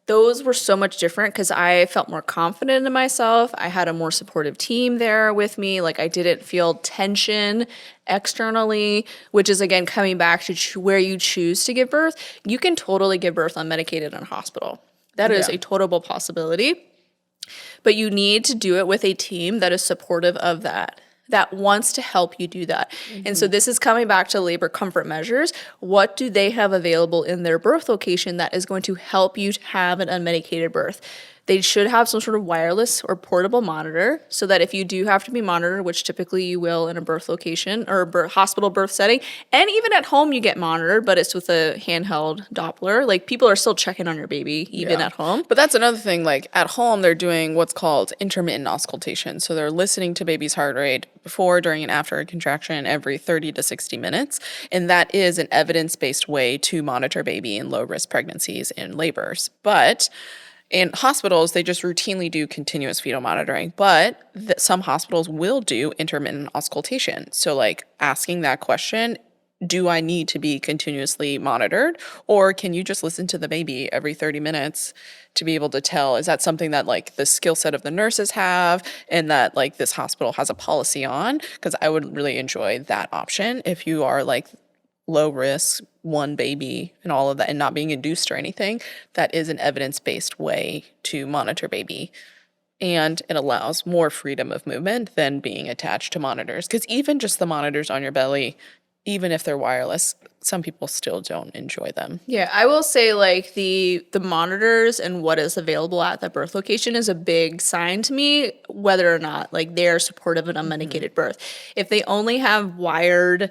those were so much different because I felt more confident in myself. I had a more supportive team there with me. Like I didn't feel tension externally, which is again coming back to where you choose to give birth. You can totally give birth unmedicated in a hospital. That is a total possibility. But you need to do it with a team that is supportive of that wants to help you do that. And so this is coming back to labor comfort measures. What do they have available in their birth location that is going to help you to have an unmedicated birth? They should have some sort of wireless or portable monitor so that if you do have to be monitored, which typically you will in a birth location or a hospital birth setting, and even at home you get monitored, but it's with a handheld Doppler. Like people are still checking on your baby even at home. But that's another thing. Like at home, they're doing what's called intermittent auscultation. So they're listening to baby's heart rate before, during, and after a contraction every 30 to 60 minutes. And that is an evidence-based way to monitor baby in low-risk pregnancies and labors. But in hospitals, they just routinely do continuous fetal monitoring, but some hospitals will do intermittent auscultation. So like asking that question, do I need to be continuously monitored? Or can you just listen to the baby every 30 minutes to be able to tell, is that something that like the skill set of the nurses have and that like this hospital has a policy on? Because I would really enjoy that option if you are like low risk, one baby and all of that and not being induced or anything. That is an evidence-based way to monitor baby. And it allows more freedom of movement than being attached to monitors. Because even just the monitors on your belly, even if they're wireless, some people still don't enjoy them. Yeah, I will say like the monitors and what is available at the birth location is a big sign to me whether or not like they're supportive of unmedicated birth. If they only have wired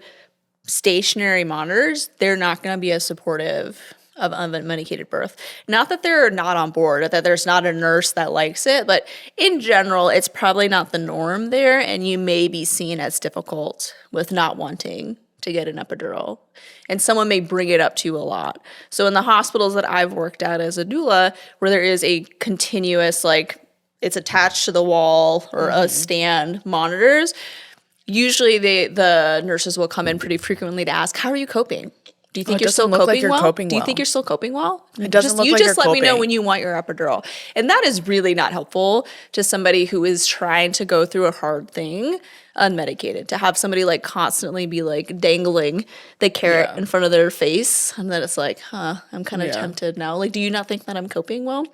stationary monitors, they're not going to be as supportive of unmedicated birth. Not that they're not on board, that there's not a nurse that likes it, but in general, it's probably not the norm there, and you may be seen as difficult with not wanting to get an epidural. And someone may bring it up to you a lot. So in the hospitals that I've worked at as a doula, where there is a continuous, like, it's attached to the wall or a stand monitors, usually the nurses will come in pretty frequently to ask, how are you coping? Do you think you're still coping well? Do you think you're still coping well? It doesn't look like you you're just let me know coping. when you want your epidural. And that is really not helpful to somebody who is trying to go through a hard thing unmedicated. To have somebody like constantly be like dangling the carrot in front of their face, and then it's like, I'm kind of tempted now. Like, do you not think that I'm coping well?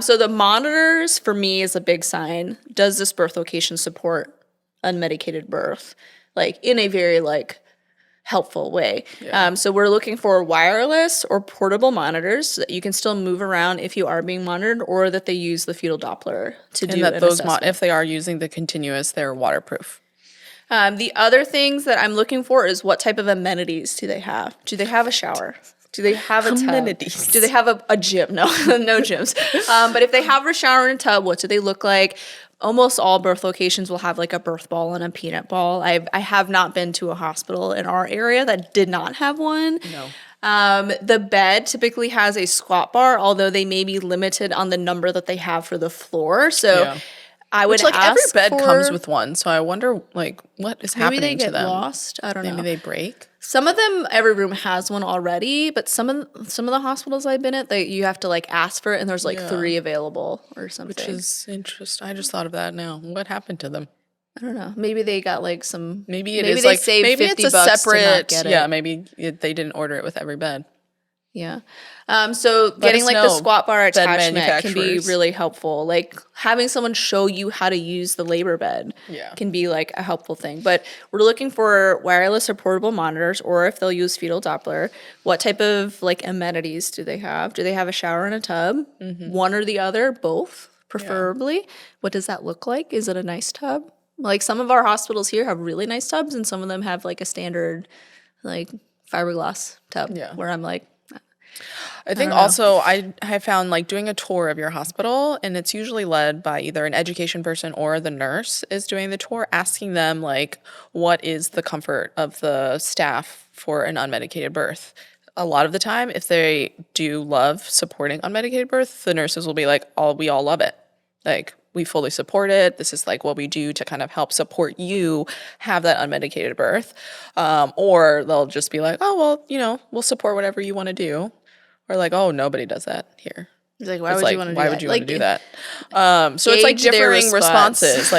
So the monitors for me is a big sign. Does this birth location support unmedicated birth? like in a very like helpful way. So we're looking for wireless or portable monitors so that you can still move around if you are being monitored, or that they use the fetal Doppler to do an assessment. If they are using the continuous, they're waterproof. The other things that I'm looking for is what type of amenities do they have? Do they have a shower? Do they have a tub? Amenities. Do they have a gym? No, no gyms. But if they have a shower and a tub, what do they look like? Almost all birth locations will have like a birth ball and a peanut ball. I have not been to a hospital in our area that did not have one. No. The bed typically has a squat bar, although they may be limited on the number that they have for the floor. So I would like every ask bed for, comes with one. So I wonder like what is happening maybe they to get them. lost. I don't know. Maybe they break. Some of them, every room has one already, but some of the hospitals I've been at, you have to like ask for it, and there's like 3 available or something. Which is interesting. I just thought of that now. What happened to them? I don't know. Maybe they got like some. Maybe they like saved maybe $50 it's a separate. to not get it. Yeah, maybe they didn't order it with every bed. Yeah. So getting us like the know, squat bar bed attachment can be manufacturers. really helpful. Like having someone show you how to use the labor bed Yeah. can be like a helpful thing. But we're looking for wireless or portable monitors, or if they'll use fetal Doppler. What type of like amenities do they have? Do they have a shower and a tub? One or the other, both preferably. What does that look like? Is it a nice tub? Like some of our hospitals here have really nice tubs, and some of them have like a standard like fiberglass tub where I'm like, I think also I have found like doing a tour of your hospital, and it's usually led by either an education person or the nurse is doing the tour, asking them like, what is the comfort of the staff for an unmedicated birth? A lot of the time, if they do love supporting unmedicated birth, the nurses will be like, we all love it. Like, we fully support it. This is like what we do to kind of help support you have that unmedicated birth. Or they'll just be like, oh, well, you know, we'll support whatever you want to do. Or like, oh, nobody does that here. It's like, why would you want to do that? Why would you want to do that? So it's like Gauge their differing response. responses.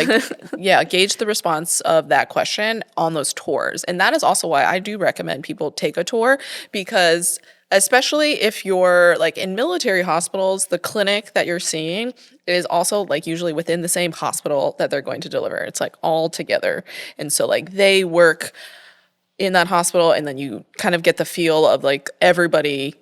Like, gauge the response of that question on those tours. And that is also why I do recommend people take a tour, because especially if you're like in military hospitals, the clinic that you're seeing is also like usually within the same hospital that they're going to deliver. It's like all together. And so like they work in that hospital, and then you kind of get the feel of like everybody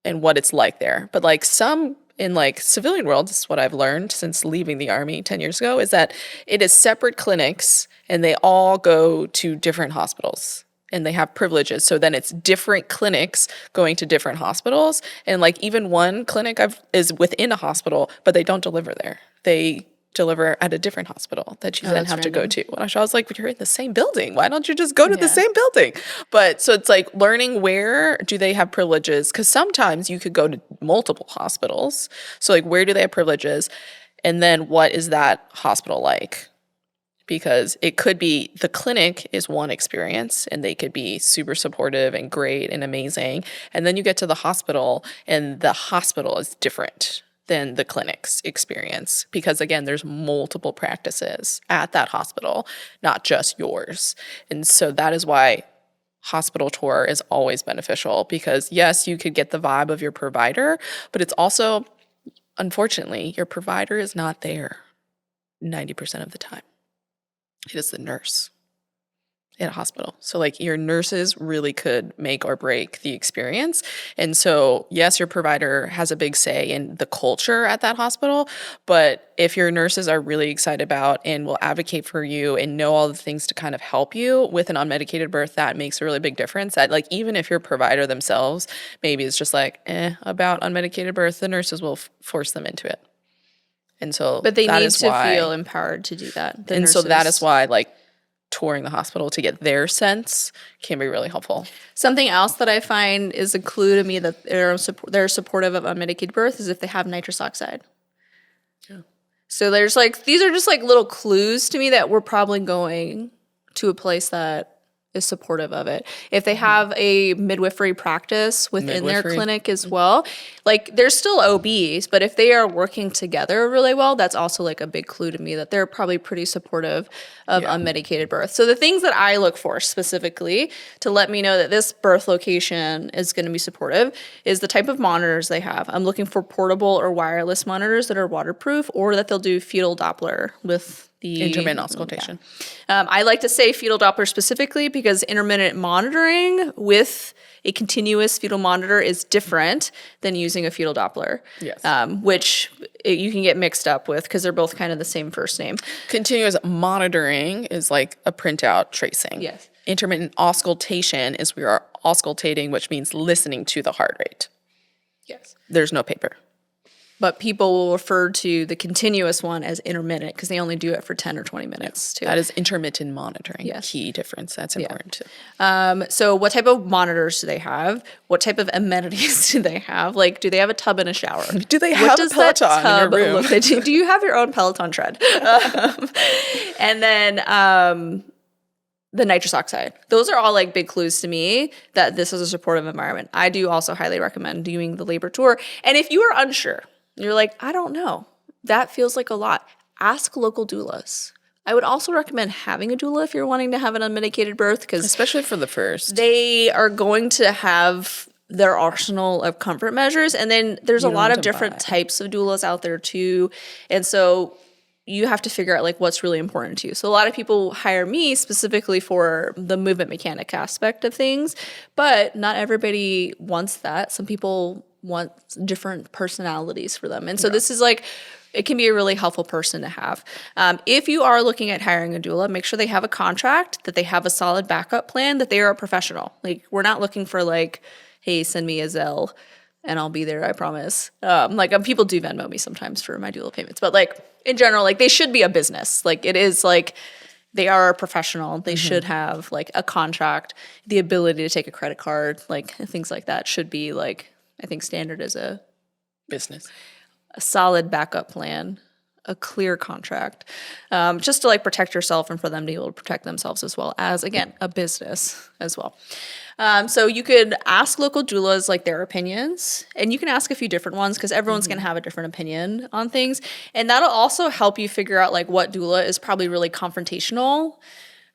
and what it's like there. But like some in like civilian world, this is what I've learned since leaving the Army 10 years ago, is that it is separate clinics and they all go to different hospitals and they have privileges. So then it's different clinics going to different hospitals. And like even one clinic is within a hospital, but they don't deliver there. They deliver at a different hospital that you then have to go to. When I was like, you're in the same building. Why don't you just go to the same building? But so it's like learning where do they have privileges? Because sometimes you could go to multiple hospitals. So like where do they have privileges? And then what is that hospital like? Because it could be the clinic is one experience and they could be super supportive and great and amazing. And then you get to the hospital and the hospital is different than the clinic's experience, because again, there's multiple practices at that hospital, not just yours. And so that is why hospital tour is always beneficial, because yes, you could get the vibe of your provider, but it's also, unfortunately, your provider is not there 90% of the time. It is the nurse in a hospital. So like your nurses really could make or break the experience. And so yes, your provider has a big say in the culture at that hospital, but if your nurses are really excited about and will advocate for you and know all the things to kind of help you with an unmedicated birth, that makes a really big difference. That like even if your provider themselves maybe is just like about unmedicated birth, the nurses will force them into it. And so but they need to feel empowered to do that. And so that is why like touring the hospital to get their sense can be really helpful. Something else that I find is a clue to me that they're supportive of unmedicated birth is if they have nitrous oxide. Yeah. So there's like, these are just like little clues to me that we're probably going to a place that is supportive of it. If they have a midwifery practice within their clinic as well, like they're still OBs, but if they are working together really well, that's also like a big clue to me that they're probably pretty supportive of unmedicated birth. So the things that I look for specifically to let me know that this birth location is going to be supportive is the type of monitors they have. I'm looking for portable or wireless monitors that are waterproof, or that they'll do fetal Doppler with the Intermittent auscultation. I like to say fetal Doppler specifically because intermittent monitoring with a continuous fetal monitor is different than using a fetal Doppler. Yes. Which you can get mixed up with because they're both kind of the same first name. Continuous monitoring is like a printout tracing. Yes. Intermittent auscultation is we are auscultating, which means listening to the heart rate. Yes. There's no paper. But people will refer to the continuous one as intermittent because they only do it for 10 or 20 minutes too. That is intermittent monitoring. Yes. Key difference. That's important too. So what type of monitors do they have? What type of amenities do they have? Like, do they have a tub and a shower? Do they What have a does that Peloton in tub your room? look like? Do you have your own Peloton tread? And then the nitrous oxide. Those are all like big clues to me that this is a supportive environment. I do also highly recommend doing the labor tour. And if you are unsure, you're like, I don't know, that feels like a lot, ask local doulas. I would also recommend having a doula if you're wanting to have an unmedicated birth because Especially for the first. they are going to have their arsenal of comfort measures. And then there's a lot of different types of doulas out there too. And so you have to figure out like what's really important to you. So a lot of people hire me specifically for the movement mechanic aspect of things, but not everybody wants that. Some people want different personalities for them. And so this is like, it can be a really helpful person to have. If you are looking at hiring a doula, make sure they have a contract, that they have a solid backup plan, that they are a professional. Like we're not looking for like, hey, send me a Zelle and I'll be there, I promise. People do Venmo me sometimes for my doula payments, but like in general, like they should be a business. Like it is like they are a professional. They should have like a contract, the ability to take a credit card, like things like that should be like, I think standard is a Business. a solid backup plan, a clear contract, just to like protect yourself and for them to be able to protect themselves as well as, again, a business as well. So you could ask local doulas like their opinions, and you can ask a few different ones because everyone's going to have a different opinion on things. And that'll also help you figure out like what doula is probably really confrontational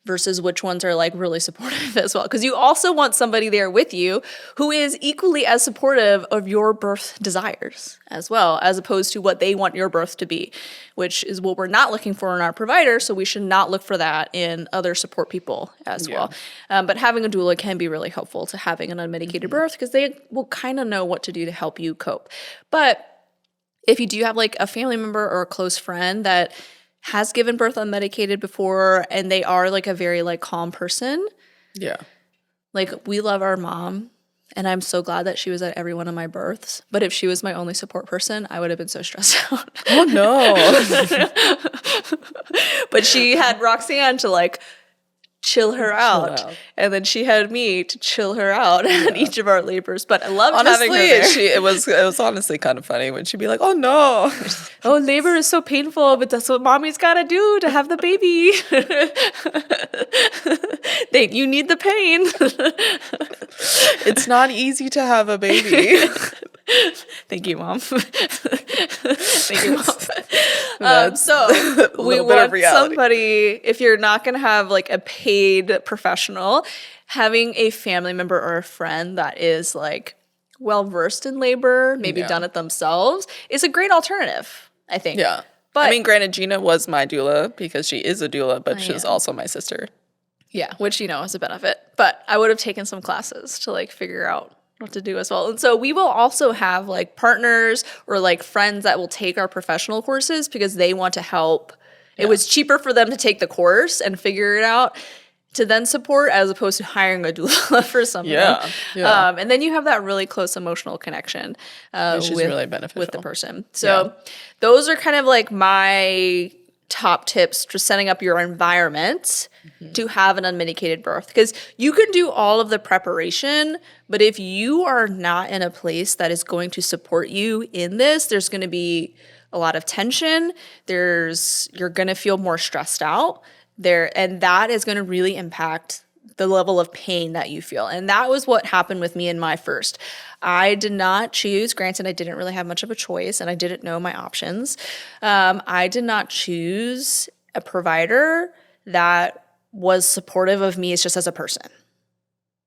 versus which ones are like really supportive as well. Because you also want somebody there with you who is equally as supportive of your birth desires as well, as opposed to what they want your birth to be, which is what we're not looking for in our provider. So we should not look for that in other support people as well. But having a doula can be really helpful to having an unmedicated birth because they will kind of know what to do to help you cope. But if you do have like a family member or a close friend that has given birth unmedicated before and they are like a very like calm person. Yeah. Like we love our mom and I'm so glad that she was at every one of my births. But if she was my only support person, I would have been so stressed out. Oh no. But she had Roxanne to like chill her out. And then she had me to chill her out at each of our labors. But I loved having her there. It was honestly kind of funny when she'd be like, oh no. Oh, labor is so painful, but that's what mommy's got to do to have the baby. You need the pain. It's not easy to have a baby. Thank you, Mom. Thank you, Mom. So we want somebody, if you're not going to have like a paid professional, having a family member or a friend that is like well-versed in labor, maybe done it themselves, is a great alternative, I think. Yeah. But I mean, granted, Gina was my doula because she is a doula, but she's also my sister. Yeah, which, is a benefit. But I would have taken some classes to like figure out what to do as well. And so we will also have like partners or like friends that will take our professional courses because they want to help. Yeah. It was cheaper for them to take the course and figure it out to then support as opposed to hiring a doula for something. Yeah. And then you have that really close emotional connection which is really beneficial with the person. So those are kind of like my top tips for setting up your environment to have an unmedicated birth. Because you can do all of the preparation, but if you are not in a place that is going to support you in this, there's going to be a lot of tension. You're going to feel more stressed out there, and that is going to really impact the level of pain that you feel. And that was what happened with me in my first. I did not choose, granted I didn't really have much of a choice and I didn't know my options. I did not choose a provider that was supportive of me just as a person.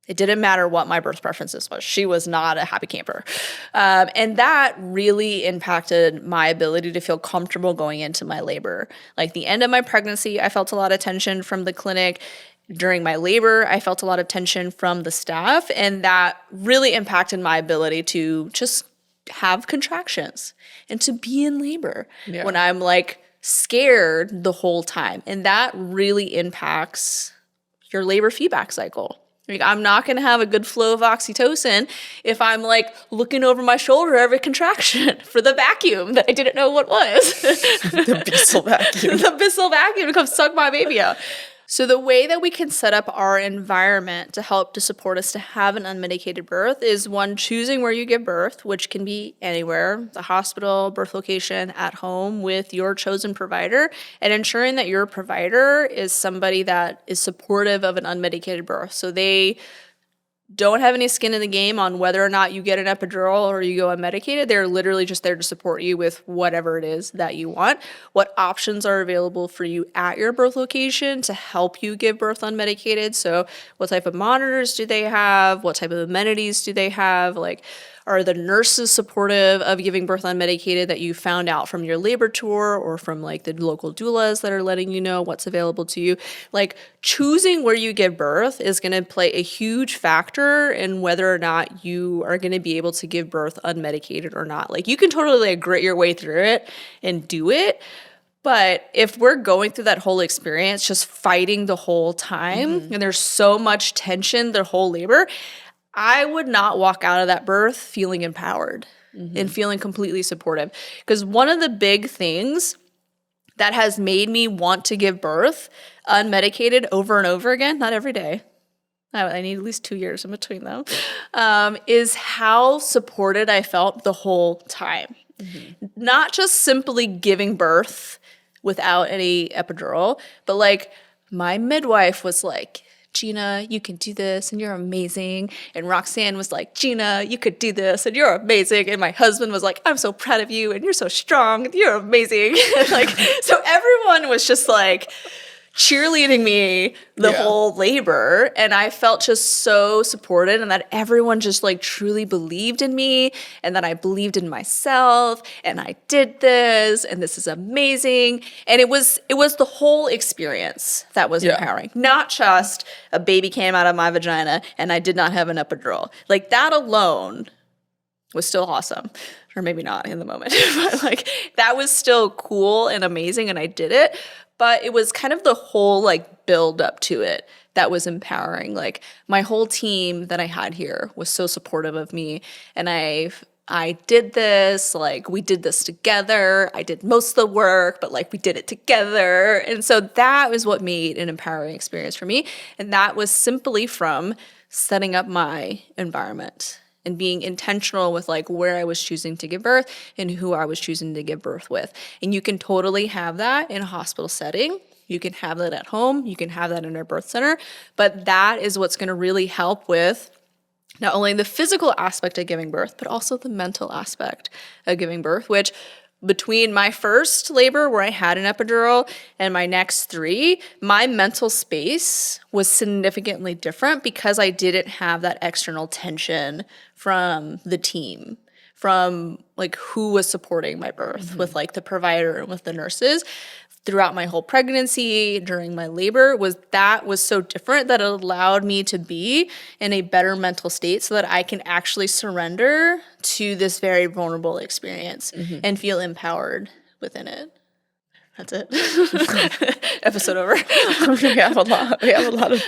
It didn't matter what my birth preferences was. She was not a happy camper. And that really impacted my ability to feel comfortable going into my labor. Like the end of my pregnancy, I felt a lot of tension from the clinic. During my labor, I felt a lot of tension from the staff. And that really impacted my ability to just have contractions and to be in labor when I'm like scared the whole time. And that really impacts your labor feedback cycle. Like, I'm not going to have a good flow of oxytocin if I'm like looking over my shoulder every contraction for the vacuum that I didn't know what was. The Bissell vacuum. The Bissell vacuum to come suck my baby out. So the way that we can set up our environment to help to support us to have an unmedicated birth is one, choosing where you give birth, which can be anywhere, the hospital, birth location, at home with your chosen provider, and ensuring that your provider is somebody that is supportive of an unmedicated birth. So they don't have any skin in the game on whether or not you get an epidural or you go unmedicated. They're literally just there to support you with whatever it is that you want. What options are available for you at your birth location to help you give birth unmedicated? So what type of monitors do they have? What type of amenities do they have? Like, are the nurses supportive of giving birth unmedicated that you found out from your labor tour or from like the local doulas that are letting you know what's available to you? Like, choosing where you give birth is going to play a huge factor in whether or not you are going to be able to give birth unmedicated or not. Like, you can totally like grit your way through it and do it. But if we're going through that whole experience, just fighting the whole time, and there's so much tension the whole labor, I would not walk out of that birth feeling empowered and feeling completely supportive. Because one of the big things that has made me want to give birth unmedicated over and over again, not every day, I need at least 2 years in between them, is how supported I felt the whole time. Not just simply giving birth without any epidural, but like my midwife was like, Gina, you can do this and you're amazing. And Roxanne was like, Gina, you could do this and you're amazing. And my husband was like, I'm so proud of you and you're so strong and you're amazing. Like, so everyone was just like cheerleading me the whole labor. And I felt just so supported and that everyone just like truly believed in me and that I believed in myself and I did this and this is amazing. And it was the whole experience that was empowering, not just a baby came out of my vagina and I did not have an epidural. Like, that alone was still awesome. Or maybe not in the moment, but like that was still cool and amazing and I did it. But it was kind of the whole like build up to it that was empowering. Like, my whole team that I had here was so supportive of me. And I did this, like we did this together. I did most of the work, but like we did it together. And so that was what made an empowering experience for me. And that was simply from setting up my environment and being intentional with like where I was choosing to give birth and who I was choosing to give birth with. And you can totally have that in a hospital setting. You can have that at home. You can have that in a birth center. But that is what's going to really help with not only the physical aspect of giving birth, but also the mental aspect of giving birth, which between my first labor where I had an epidural and my next 3, my mental space was significantly different because I didn't have that external tension from the team, from like who was supporting my birth with like the provider and with the nurses. Throughout my whole pregnancy, during my labor, was so different that it allowed me to be in a better mental state so that I can actually surrender to this very vulnerable experience and feel empowered within it. That's it. Episode over. We have a lot of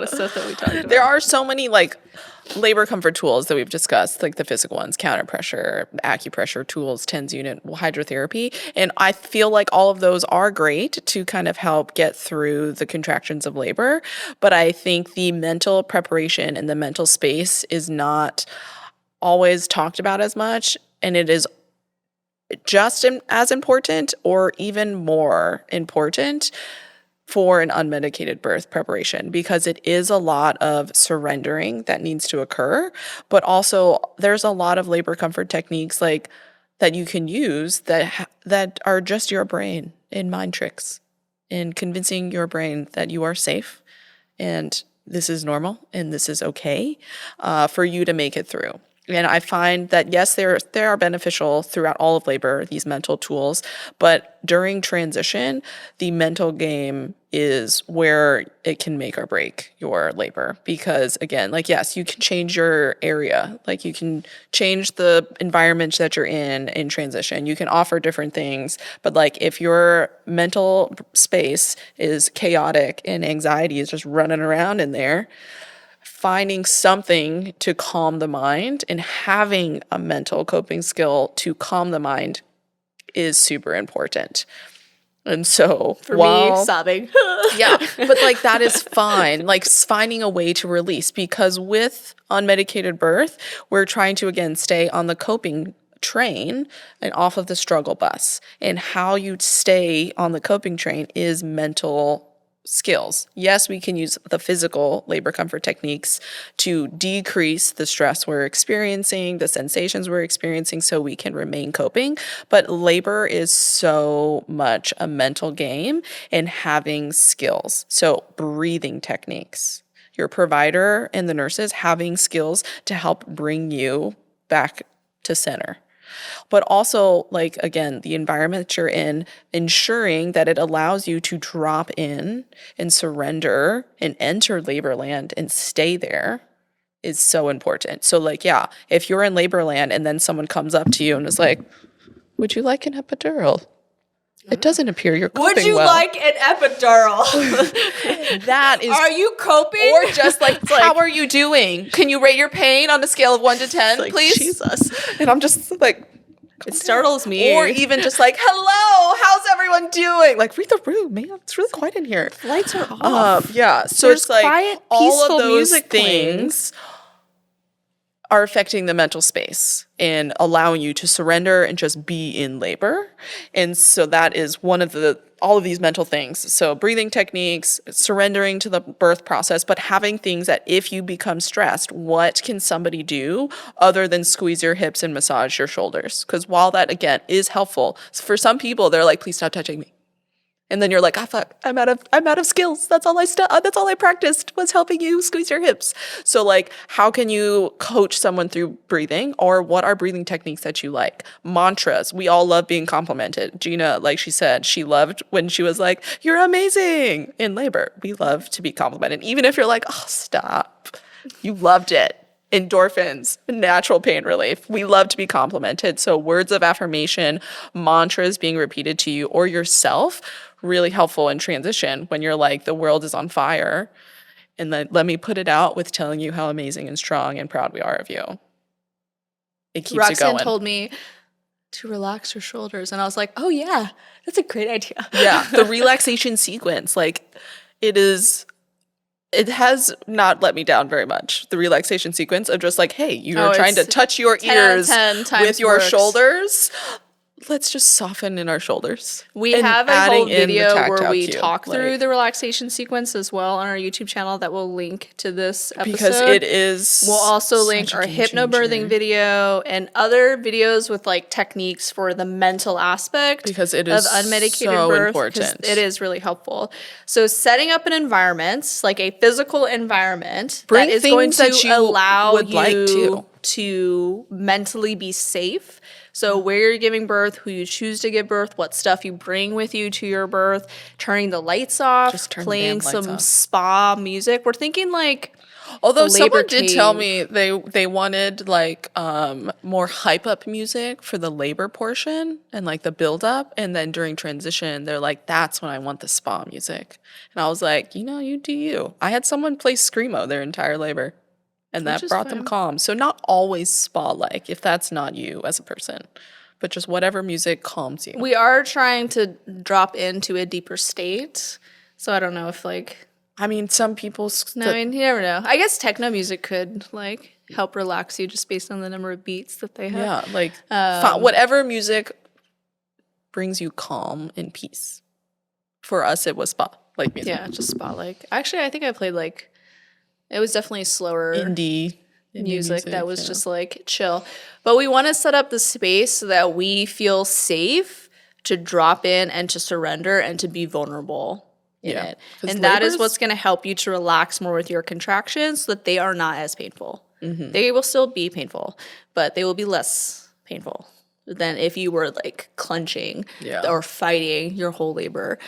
stuff that we talked about. There are so many like labor comfort tools that we've discussed, like the physical ones, counter pressure, acupressure tools, TENS unit, hydrotherapy. And I feel like all of those are great to kind of help get through the contractions of labor. But I think the mental preparation and the mental space is not always talked about as much. And it is just as important or even more important for an unmedicated birth preparation, because it is a lot of surrendering that needs to occur, but also there's a lot of labor comfort techniques like that you can use that are just your brain in mind tricks, in convincing your brain that you are safe and this is normal and this is okay for you to make it through. And I find that, yes, they are beneficial throughout all of labor, these mental tools, but during transition, the mental game is where it can make or break your labor. Because again, like, yes, you can change your area. Like, you can change the environment that you're in transition. You can offer different things. But like, if your mental space is chaotic and anxiety is just running around in there, finding something to calm the mind and having a mental coping skill to calm the mind is super important. And so For me, sobbing. yeah, but like, that is fine. Like, finding a way to release, because with unmedicated birth, we're trying to, again, stay on the coping train and off of the struggle bus. And how you stay on the coping train is mental skills. Yes, we can use the physical labor comfort techniques to decrease the stress we're experiencing, the sensations we're experiencing, so we can remain coping. But labor is so much a mental game and having skills. So breathing techniques, your provider and the nurses having skills to help bring you back to center. But also, like, again, the environment that you're in, ensuring that it allows you to drop in and surrender and enter labor land and stay there is so important. So, like, yeah, if you're in labor land and then someone comes up to you and is like, would you like an epidural? It doesn't appear you're coping well. Would you like an epidural? That is... Are you coping? Or just like, how are you doing? Can you rate your pain on a scale of 1 to 10, like, please? Jesus. And I'm just like... It startles me. Or even just like, hello, how's everyone doing? Like, read the room, man. It's really quiet in here. Lights are off. Yeah. So There's it's like quiet, all of peaceful those music things are affecting the mental space and allowing you to surrender and just be in labor. And so that is one of all of these mental things. So breathing techniques, surrendering to the birth process, but having things that if you become stressed, what can somebody do other than squeeze your hips and massage your shoulders? Because while that, again, is helpful, for some people, they're like, please stop touching me. And then you're like, oh, fuck, I'm out of skills. That's all I practiced was helping you squeeze your hips. So like, how can you coach someone through breathing, or what are breathing techniques that you like? Mantras. We all love being complimented. Gina, like she said, she loved when she was like, you're amazing in labor. We love to be complimented. Even if you're like, oh, stop. You loved it. Endorphins, natural pain relief. We love to be complimented. So words of affirmation, mantras being repeated to you or yourself, really helpful in transition when you're like, the world is on fire. And then let me put it out with telling you how amazing and strong and proud we are of you. It keeps Roxanne you going. told me to relax your shoulders. And I was like, oh yeah, that's a great idea. Yeah, the relaxation sequence, like it has not let me down very much. The relaxation sequence of just like, hey, you're trying to touch your ears with your shoulders. Let's just soften in our shoulders. We have a whole video where we talk through the relaxation sequence as well on our YouTube channel that will link to this episode. Because it is... We'll also link our hypnobirthing video and other videos with like techniques for the mental aspect because it is of unmedicated so birth. Important. It is really helpful. So setting up an environment, like a physical environment that is going to allow you to mentally be safe. So where you're giving birth, who you choose to give birth, what stuff you bring with you to your birth, turning the lights off, playing some spa music. We're thinking like, although someone did tell me they wanted like more hype up music for the labor portion and like the build up, and then during transition they're like, that's when I want the spa music. And I was like, you do you. I had someone play screamo their entire labor. And that brought them calm. So not always spa-like, if that's not you as a person, but just whatever music calms you. We are trying to drop into a deeper state. So I don't know if like... I mean, some people... you never know. I guess techno music could like help relax you just based on the number of beats that they have. Yeah, like whatever music brings you calm and peace. For us, it was spa-like music. Yeah, just spa-like. Actually, I think I played like... It was definitely slower indie music that was just like chill. But we want to set up the space so that we feel safe to drop in and to surrender and to be vulnerable in it. 'Cause And that is labor's- what's going to help you to relax more with your contractions so that they are not as painful. They will still be painful, but they will be less painful than if you were like clenching or fighting your whole labor.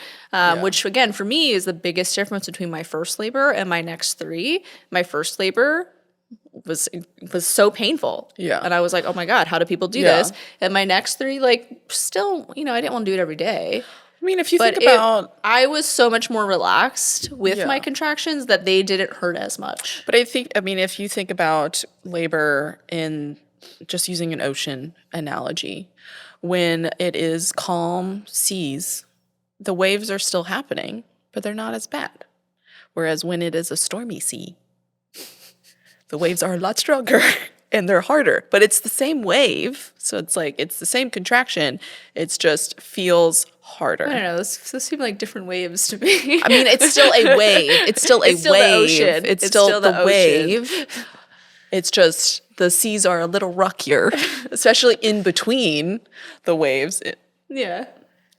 Which again, for me is the biggest difference between my first labor and my next 3. My first labor was so painful. Yeah. And I was like, oh my God, how do people do this? And my next 3, like still, you know, I didn't want to do it every day. I mean, if you But think about, I was so much more relaxed with my contractions that they didn't hurt as much. but I mean, if you think about labor in just using an ocean analogy, when it is calm seas, the waves are still happening, but they're not as bad. Whereas when it is a stormy sea, the waves are a lot stronger and they're harder, but it's the same wave. So it's like, it's the same contraction. It's just feels harder. I don't know. Those seem like different waves to me. I mean, it's still a wave. It's still a It's still the wave. ocean. It's It's still still the the ocean. wave. It's just the seas are a little rockier, especially in between the waves. Yeah.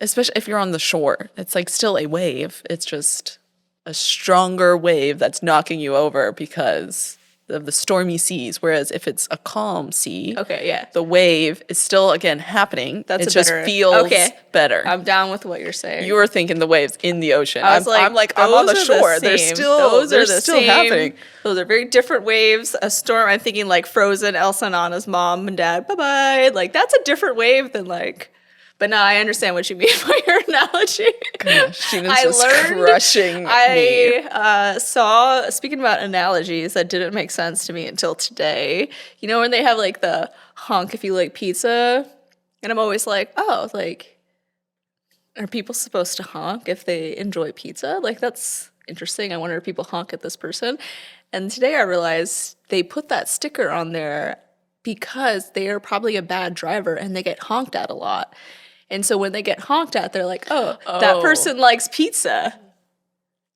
Especially if you're on the shore, it's like still a wave. It's just a stronger wave that's knocking you over because of the stormy seas. Whereas if it's a calm sea, Okay, yeah. the wave is still again happening. That's it a just better- feels okay. better. I'm down with what you're saying. You were thinking the waves in the ocean. I was I'm on the those are shore. They're same. still Those are the still same. happening. Those are very different waves. A storm, I'm thinking like Frozen, Elsa and Anna's mom and dad, bye-bye. Like that's a different wave than like, but now I understand what you mean by your analogy. Gosh, Gina's I just learned- crushing me. I saw, speaking about analogies that didn't make sense to me until today. You know when they have like the honk if you like pizza? And I'm always like, oh, like, are people supposed to honk if they enjoy pizza? Like, that's interesting. I wonder if people honk at this person. And today I realized they put that sticker on there because they are probably a bad driver and they get honked at a lot. And so when they get honked at, they're like, oh, that person likes pizza.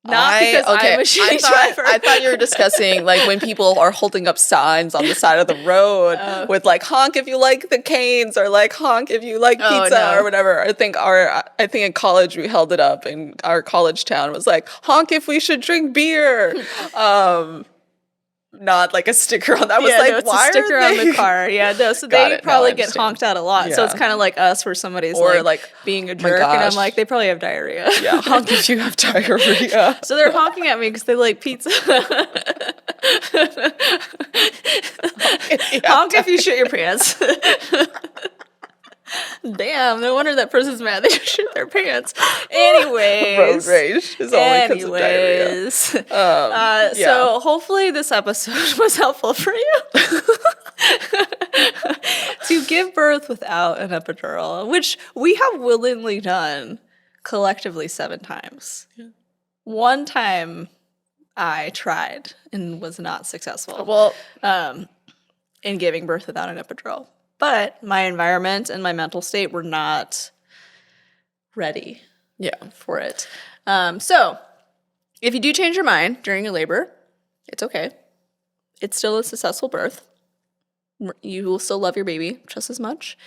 Not because I'm a shitty driver. I thought you were discussing like when people are holding up signs on the side of the road with like honk if you like the canes or like honk if you like pizza no. or whatever. I think in college we held it up in our college town. It was like honk if we should drink beer. Not like a sticker on that. I was like, it's why a sticker are on they? the car. Yeah, no, so Got they it. Now I probably get understand. honked at a lot. So Yeah. it's kind of like us where somebody's Or, like like, being a my jerk, and I'm gosh. like, they probably have diarrhea. Yeah, honk if you have diarrhea. So they're honking at me because they like pizza. Honk if you shit your pants. Damn, no wonder that person's mad. They just shit their pants. Anyways. Road rage is only because of diarrhea. Anyways. Yeah. So hopefully this episode was helpful for you. To give birth without an epidural, which we have willingly done collectively 7 times. One time I tried and was not successful Well, in giving birth without an epidural. But my environment and my mental state were not ready yeah. for it. So if you do change your mind during your labor, it's okay. It's still a successful birth. You will still love your baby just as much.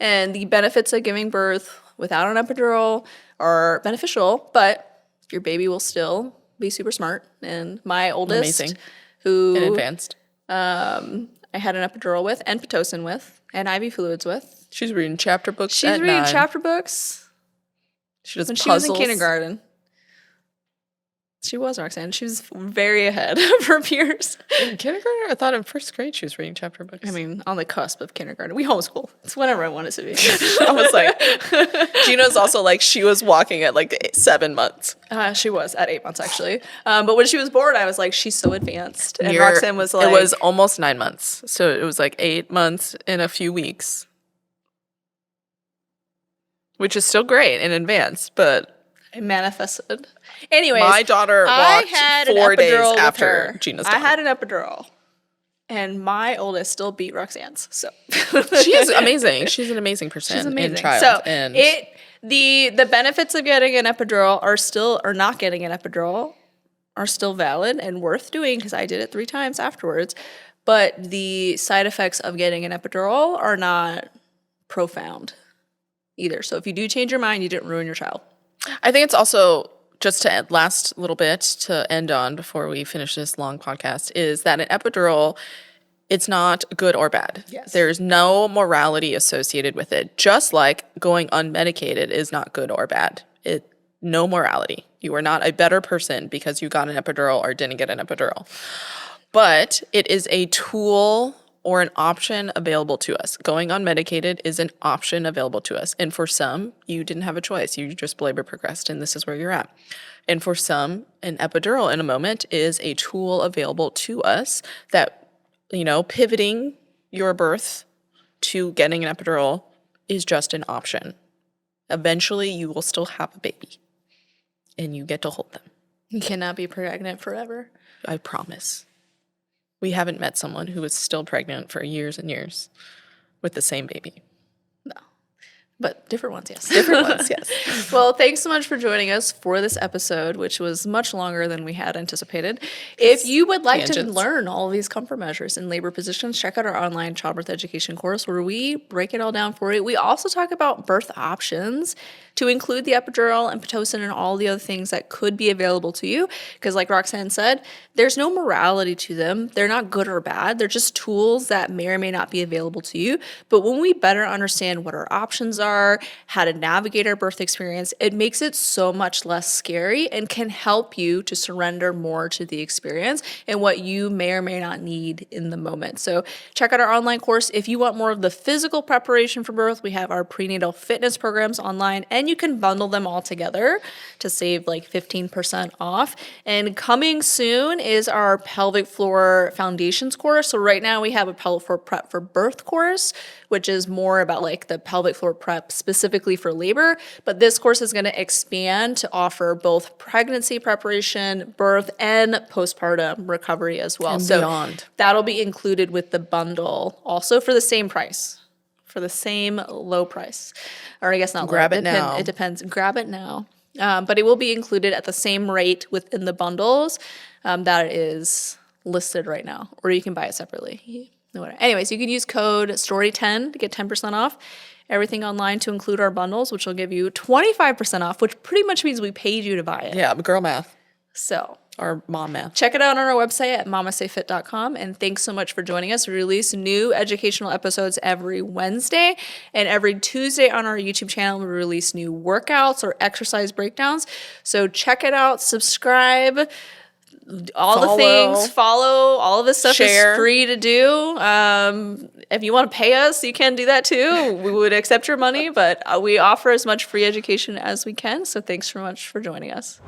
And the benefits of giving birth without an epidural are beneficial, but your baby will still be super smart. And my oldest, Amazing. who In advanced. I had an epidural with and Pitocin with and IV fluids with. She's reading chapter books. She's at reading 9. chapter books She does when she puzzles. was in kindergarten. She was, Roxanne. She was very ahead of her peers. In kindergarten? I thought in first grade she was reading chapter books. I mean, on the cusp of kindergarten. We homeschool. It's whenever I want it to be. I was like, Gina's also like, she was walking at like 7 months. She was at 8 months, actually. But when she was born, I was like, she's so advanced. And Roxanne was like... It was almost 9 months. So it was like 8 months in a few weeks. Which is still great in advance, but... I manifested. Anyways, My daughter I walked had an 4 days epidural with after her. Gina's I daughter. had an epidural. And my oldest still beat Roxanne's. So She is amazing. She's an amazing person. she's amazing. And child. So and the benefits of getting an epidural are still, or not getting an epidural, are still valid and worth doing because I did it 3 times afterwards. But the side effects of getting an epidural are not profound either. So if you do change your mind, you didn't ruin your child. I think it's also just to last little bit to end on before we finish this long podcast is that an epidural, it's not good or bad. Yes. There's no morality associated with it. Just like going unmedicated is not good or bad. No morality. You are not a better person because you got an epidural or didn't get an epidural. But it is a tool or an option available to us. Going unmedicated is an option available to us. And for some, you didn't have a choice. You just labor progressed and this is where you're at. And for some, an epidural in a moment is a tool available to us that, pivoting your birth to getting an epidural is just an option. Eventually, you will still have a baby and you get to hold them. You cannot be pregnant forever. I promise. We haven't met someone who is still pregnant for years and years with the same baby. No. But different ones, yes. Different ones, yes. Well, thanks so much for joining us for this episode, which was much longer than we had anticipated. If you would like to learn all of these comfort measures in labor positions, check out our online childbirth education course where we break it all down for you. We also talk about birth options to include the epidural and Pitocin and all the other things that could be available to you. Because like Roxanne said, there's no morality to them. They're not good or bad. They're just tools that may or may not be available to you. But when we better understand what our options are, how to navigate our birth experience, it makes it so much less scary and can help you to surrender more to the experience and what you may or may not need in the moment. So check out our online course. If you want more of the physical preparation for birth, we have our prenatal fitness programs online, and you can bundle them all together to save like 15% off. And coming soon is our pelvic floor foundations course. So right now we have a pelvic floor prep for birth course, which is more about like the pelvic floor prep specifically for labor. But this course is going to expand to offer both pregnancy preparation, birth, and postpartum recovery as well. And so beyond. That'll be included with the bundle also for the same price. For the same low price. Or I guess not Grab low. it now. It depends. Grab it now. But it will be included at the same rate within the bundles that is listed right now. Or you can buy it separately. Anyways, you can use code STORY10 to get 10% off. Everything online to include our bundles, which will give you 25% off, which pretty much means we paid you to buy it. Yeah, girl math. So Or mom math. check it out on our website at mamasayfit.com. And thanks so much for joining us. We release new educational episodes every Wednesday. And every Tuesday on our YouTube channel, we release new workouts or exercise breakdowns. So check it out, subscribe, the things, follow. All of this stuff Share. is free to do. If you want to pay us, you can do that too. We would accept your money, but we offer as much free education as we can. So thanks so much for joining us.